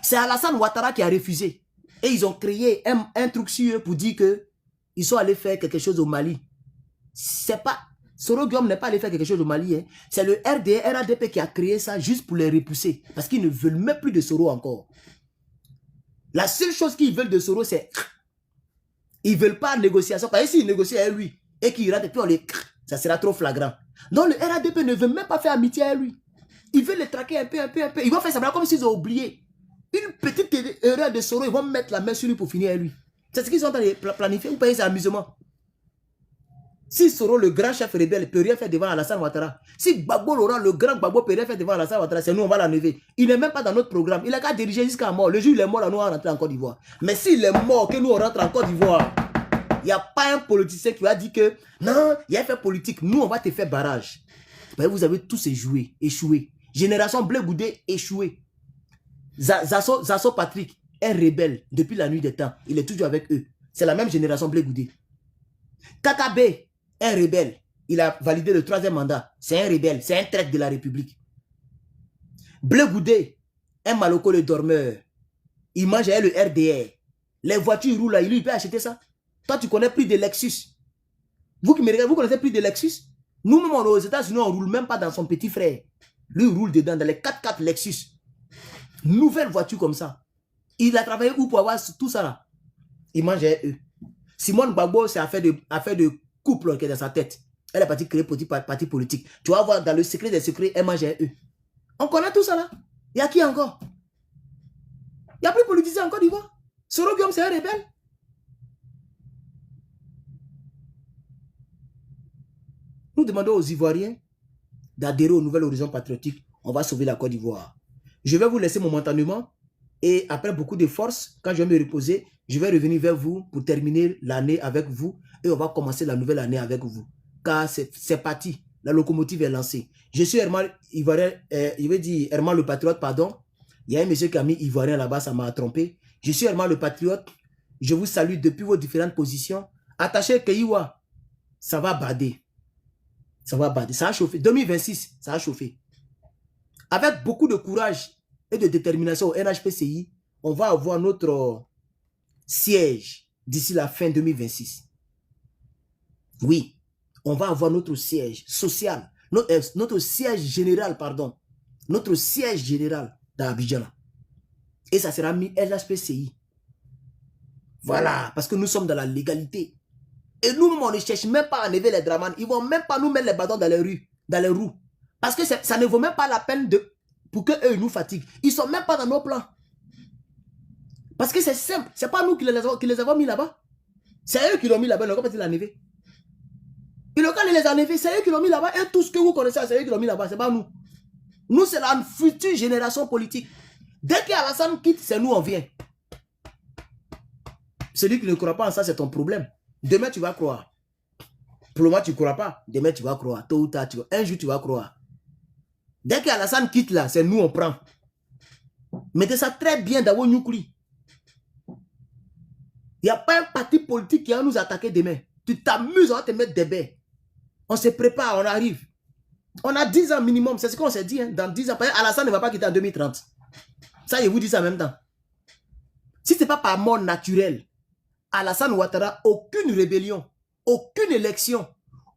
C'est Alassane Ouattara qui a refusé. Et ils ont créé un truc sur eux pour dire qu'ils sont allés faire quelque chose au Mali. C'est pas... Soro Guillaume n'est pas allé faire quelque chose au Mali. Hein. C'est le RADP qui a créé ça juste pour les repousser. Parce qu'ils ne veulent même plus de Soro encore. La seule chose qu'ils veulent de Soro, c'est... Ils ne veulent pas négociation. Parce que s'ils négocient avec lui et qu'il rentre et puis on les... Ça sera trop flagrant. Donc le RADP ne veut même pas faire amitié avec lui. Ils veulent les traquer un peu. Ils vont faire ça comme s'ils ont oublié. Une petite erreur de Soro, ils vont mettre la main sur lui pour finir avec lui. C'est ce qu'ils sont en train de planifier. Vous payez, c'est amusement. Si Soro, le grand chef rebelle, ne peut rien faire devant Alassane Ouattara, si Gbagbo Laurent, le grand Gbagbo, ne peut rien faire devant Alassane Ouattara, c'est nous, on va l'enlever. Il n'est même pas dans notre programme. Il n'a qu'à diriger jusqu'à mort. Le jour où il est mort, là, nous, on va rentrer en Côte d'Ivoire. Mais s'il est mort, que nous, on rentre en Côte d'Ivoire, il n'y a pas un politicien qui va dire que non, il a fait politique. Nous, on va te faire barrage. Vous avez tous échoué. Génération Blé Goudé, échoué. Zasso Patrick, un rebelle depuis la nuit des temps. Il est toujours avec eux. C'est la même génération Blé Goudé. KKB, un rebelle. Il a validé le 3e mandat. C'est un rebelle. C'est un traître de la République. Blé Goudé, un maloko le dormeur. Il mange avec le RDR. Les voitures roulent là. Il peut acheter ça. Toi, tu connais plus de Lexus. Vous qui me regardez, vous connaissez plus de Lexus? Nous-mêmes, aux États-Unis, on ne roule même pas dans son petit frère. Lui, il roule dedans, dans les 4x4 Lexus. Nouvelle voiture comme ça. Il a travaillé où pour avoir tout ça là? Il mange avec eux. Simone Gbagbo, c'est affaire de couple qui est dans sa tête. Elle est partie créer petit parti politique. Tu vas voir dans le secret des secrets, elle mange avec eux. On connaît tout ça là. Il y a qui encore? Il n'y a plus de politiciens en Côte d'Ivoire. Soro Guillaume, c'est un rebelle. Nous demandons aux Ivoiriens d'adhérer au Nouvel Horizon Patriotique. On va sauver la Côte d'Ivoire. Je vais vous laisser momentanément et après beaucoup de force, quand je vais me reposer, je vais revenir vers vous pour terminer l'année avec vous et on va commencer la nouvelle année avec vous. Car c'est parti. La locomotive est lancée. Je suis Herman Ivoirien, je vais dire Herman le Patriote, pardon. Il y a un monsieur qui a mis Ivoirien là-bas, ça m'a trompé. Je suis Herman le Patriote. Je vous salue depuis vos différentes positions. Attachez Keiwa. Ça va bader. Ça va bader. Ça a chauffé. 2026, ça a chauffé. avec beaucoup de courage et de détermination au NHPCI, on va avoir notre siège d'ici la fin 2026. Oui, on va avoir notre siège social, notre siège général, pardon. Notre siège général dans Abidjan. Et ça sera mis NHPCI. Voilà, parce que nous sommes dans la légalité. Et nous, on ne cherche même pas à enlever les dramanes. Ils ne vont même pas nous mettre les bâtons dans les rues, dans les roues. Parce que ça ne vaut même pas la peine pour qu'eux nous fatiguent. Ils ne sont même pas dans nos plans. Parce que c'est simple. Ce n'est pas nous qui les avons mis là-bas. C'est eux qui l'ont mis là-bas. Ils n'ont pas enlevé. Et le cas, ils les ont enlevés. C'est eux qui l'ont mis là-bas. Et tout ce que vous connaissez, c'est eux qui l'ont mis là-bas. Ce n'est pas nous. Nous, c'est la future génération politique. Dès qu'Alassane quitte, c'est nous, on vient. Celui qui ne croit pas en ça, c'est ton problème. Demain, tu vas croire. Pour le moment, tu ne crois pas. Demain, tu vas croire. Tôt ou tard, un jour, tu vas croire. Dès qu'Alassane quitte là, c'est nous, on prend. Mettez ça très bien dans vos Nukli. Il n'y a pas un parti politique qui va nous attaquer demain. Tu t'amuses, on va te mettre des baies. On se prépare, on arrive. On a 10 ans minimum, c'est ce qu'on s'est dit. Hein. Dans 10 ans, Alassane ne va pas quitter en 2030. Ça, je vous dis ça en même temps. Si ce n'est pas par mort naturelle, Alassane Ouattara, aucune rébellion, aucune élection,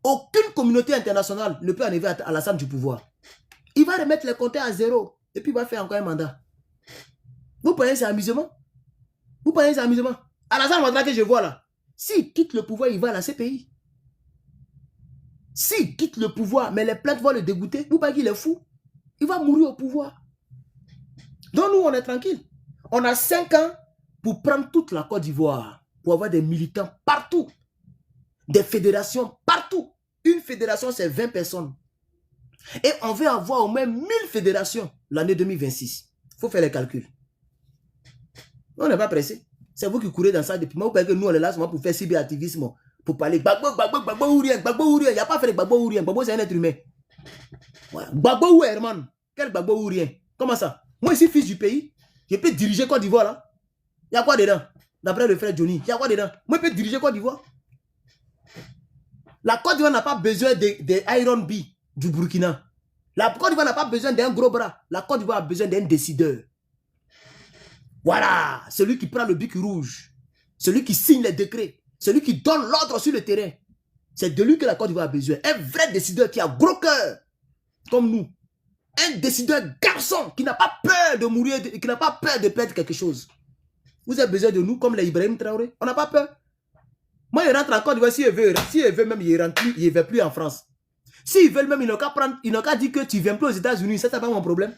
aucune communauté internationale ne peut enlever Alassane du pouvoir. Il va remettre les compteurs à zéro et puis il va faire encore un mandat. Vous pensez c'est amusement? Vous pensez c'est amusement? Alassane Ouattara que je vois là, s'il quitte le pouvoir, il va à la CPI. S'il quitte le pouvoir, mais les plaintes vont le dégoûter, vous pensez qu'il est fou? Il va mourir au pouvoir. Donc nous, on est tranquille. On a 5 ans pour prendre toute la Côte d'Ivoire, pour avoir des militants partout, des fédérations partout. Une fédération, c'est 20 personnes. Et on veut avoir au moins 1000 fédérations l'année 2026. Il faut faire les calculs. On n'est pas pressé. C'est vous qui courez dans ça depuis. Moi, vous pensez que nous, on est là seulement pour faire cyberactivisme, pour parler Gbagbo ou rien, Gbagbo ou rien. Il n'y a pas fait de Gbagbo ou rien. Gbagbo, c'est un être humain. Ouais. Gbagbo ou Herman? Quel Gbagbo ou rien? Comment ça? Moi, ici, fils du pays, je peux diriger Côte d'Ivoire là. Il y a quoi dedans? D'après le frère Johnny, il y a quoi dedans? Moi, je peux diriger Côte d'Ivoire. La Côte d'Ivoire n'a pas besoin de Iron B du Burkina. La Côte d'Ivoire n'a pas besoin d'un gros bras. La Côte d'Ivoire a besoin d'un décideur. Voilà, celui qui prend le bic rouge, celui qui signe les décrets, celui qui donne l'ordre sur le terrain. C'est de lui que la Côte d'Ivoire a besoin. Un vrai décideur qui a gros cœur, comme nous. Un décideur garçon qui n'a pas peur de mourir, qui n'a pas peur de perdre quelque chose. Vous avez besoin de nous comme les Ibrahim Traoré. On n'a pas peur. Moi, il rentre en Côte d'Ivoire. S'il veut même, il ne va plus en France. S'ils veulent même, ils n'ont qu'à dire que tu ne viens plus aux États-Unis. Ça, c'est pas mon problème.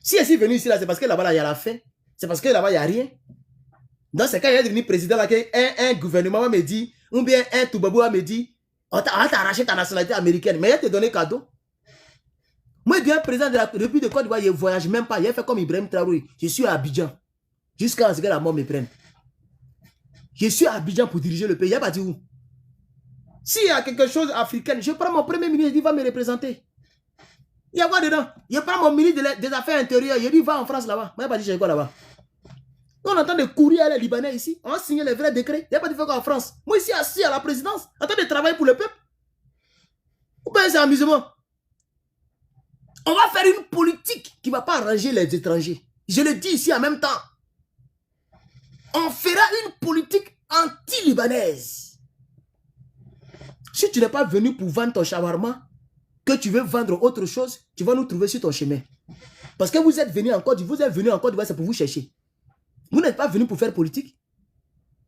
Si je suis venu ici, c'est parce que là-bas, il y a la faim. C'est parce que là-bas, il n'y a rien. Donc, c'est quand il est devenu président, là, un gouvernement me dit, ou bien un Toubabou me dit, on t'a arraché ta nationalité américaine, mais il t'a donné cadeau. Moi, je deviens président de la République de Côte d'Ivoire, je ne voyage même pas. Il fait comme Ibrahim Traoré. Je suis à Abidjan. Jusqu'à ce que la mort me prenne. Je suis à Abidjan pour diriger le pays. Il n'y a pas dit où. S'il y a quelque chose africain, je prends mon premier ministre, il va me représenter. Il y a quoi dedans? Je prends mon ministre des Affaires intérieures, il dit va en France là-bas. Moi, je n'ai pas dit j'ai quoi là-bas. On entend de courir les Libanais ici. On a signé les vrais décrets. Il n'y a pas de fait quoi en France. Moi, ici, assis à la présidence, en train de travailler pour le peuple. Ou bien c'est amusement. On va faire une politique qui ne va pas arranger les étrangers. Je le dis ici en même temps. On fera une politique anti-libanaise. Si tu n'es pas venu pour vendre ton shawarma, que tu veux vendre autre chose, tu vas nous trouver sur ton chemin. Parce que vous êtes venu en Côte d'Ivoire, c'est pour vous chercher. Vous n'êtes pas venu pour faire politique.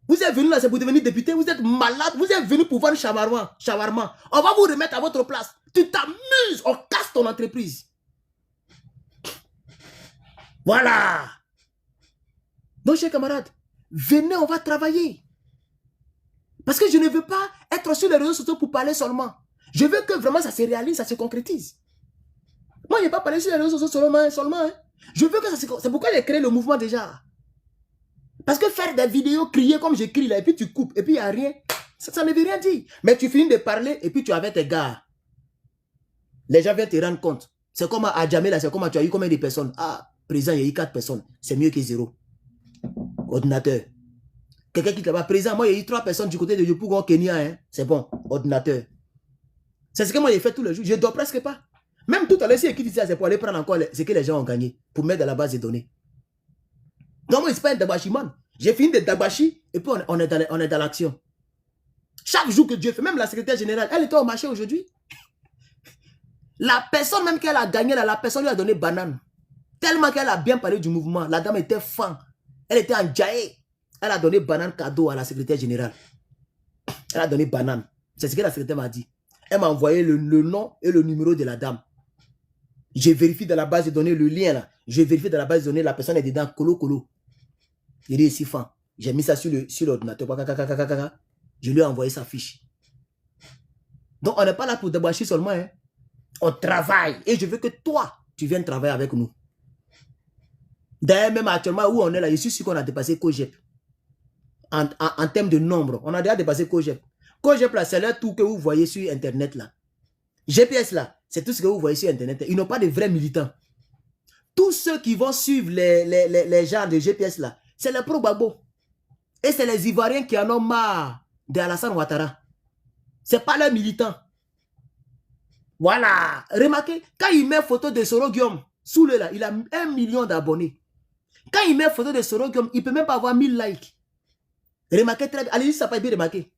Vous êtes venu là, c'est pour devenir député. Vous êtes malade. Vous êtes venu pour vendre shawarma. On va vous remettre à votre place. Tu t'amuses, on casse ton entreprise. Voilà. Donc, chers camarades, venez, on va travailler. Parce que je ne veux pas être sur les réseaux sociaux pour parler seulement. Je veux que vraiment ça se réalise, ça se concrétise. Moi, je n'ai pas parlé sur les réseaux sociaux seulement. Hein. Je veux que ça se concrétise. C'est pourquoi j'ai créé le mouvement déjà. Parce que faire des vidéos, crier comme j'écris là, et puis tu coupes, et puis il n'y a rien, ça ne veut rien dire. Mais tu finis de parler, et puis tu avais tes gars. Les gens viennent te rendre compte. C'est comme à Djamé là, c'est comme tu as eu combien de personnes? Ah, présent, il y a eu 4 personnes. C'est mieux que 0. Ordinateur. Quelqu'un qui là-bas, présent, moi, il y a eu 3 personnes du côté de Yopougon, Kenya, hein. C'est bon, ordinateur. C'est ce que moi, j'ai fait tous les jours. Je ne dors presque pas. Même tout à l'heure, si qui disait, c'est pour aller prendre encore ce que les gens ont gagné, pour mettre dans la base de données. Donc, moi, c'est pas un Dabashi man. J'ai fini de Dabashi, et puis on est dans l'action. Chaque jour que Dieu fait, même la secrétaire générale, elle était au marché aujourd'hui. La personne même qu'elle a gagné, la personne lui a donné banane. Tellement qu'elle a bien parlé du mouvement. La dame était fan. Elle était en jaillet. Elle a donné banane cadeau à la secrétaire générale. Elle a donné banane. C'est ce que la secrétaire m'a dit. Elle m'a envoyé le nom et le numéro de la dame. J'ai vérifié dans la base de données le lien là. J'ai vérifié dans la base de données, la personne est dedans, colo. Il est ici fan. J'ai mis ça sur l'ordinateur. Je lui ai envoyé sa fiche. Donc on n'est pas là pour débâcher seulement. Hein. On travaille. Et je veux que toi, tu viennes travailler avec nous. D'ailleurs, même actuellement où on est là, je suis sûr qu'on a dépassé Kojep. En termes de nombre, on a déjà dépassé Kojep. Kojep là, c'est là tout que vous voyez sur Internet là. GPS là, c'est tout ce que vous voyez sur Internet. Ils n'ont pas de vrais militants. Tous ceux qui vont suivre les gens de GPS là, c'est les pro-Gbagbo. Et c'est les Ivoiriens qui en ont marre de Alassane Ouattara. Ce n'est pas leurs militants. Voilà. Remarquez, quand il met photo de Soro Guillaume, sous le là, il a 1 million d'abonnés. Quand il met photo de Soro Guillaume, il ne peut même pas avoir 1000 likes. Remarquez très bien. Allez, ça n'a pas bien remarqué.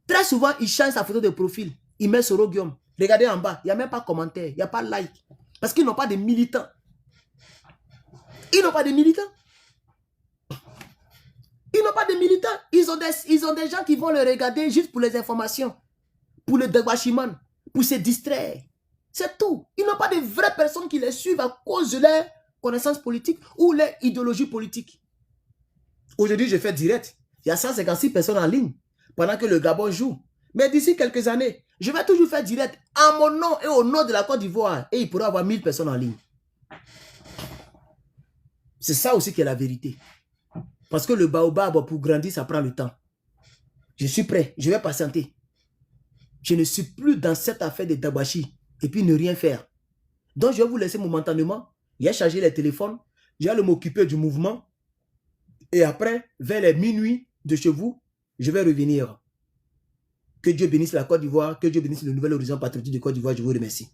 Très souvent, il change sa photo de profil. Il met Soro Guillaume. Regardez en bas, il n'y a même pas de commentaire, il n'y a pas de like. Parce qu'ils n'ont pas de militants. Ils n'ont pas de militants. Ils n'ont pas de militants. Ils ont des gens qui vont le regarder juste pour les informations. Pour le débâchement. Pour se distraire. C'est tout. Ils n'ont pas de vraies personnes qui les suivent à cause de leur connaissance politique ou leur idéologie politique. Aujourd'hui, je fais direct. Il y a 156 personnes en ligne pendant que le Gabon joue. Mais d'ici quelques années, je vais toujours faire direct en mon nom et au nom de la Côte d'Ivoire. Et il pourra avoir 1000 personnes en ligne. C'est ça aussi qui est la vérité. Parce que le baobab, pour grandir, ça prend le temps. Je suis prêt, je vais patienter. Je ne suis plus dans cette affaire de Dabashi et puis ne rien faire. Donc, je vais vous laisser momentanément. Je vais charger les téléphones. Je vais m'occuper du mouvement. Et après, vers les minuit de chez vous, je vais revenir. Que Dieu bénisse la Côte d'Ivoire. Que Dieu bénisse le nouvel horizon patriotique de Côte d'Ivoire. Je vous remercie.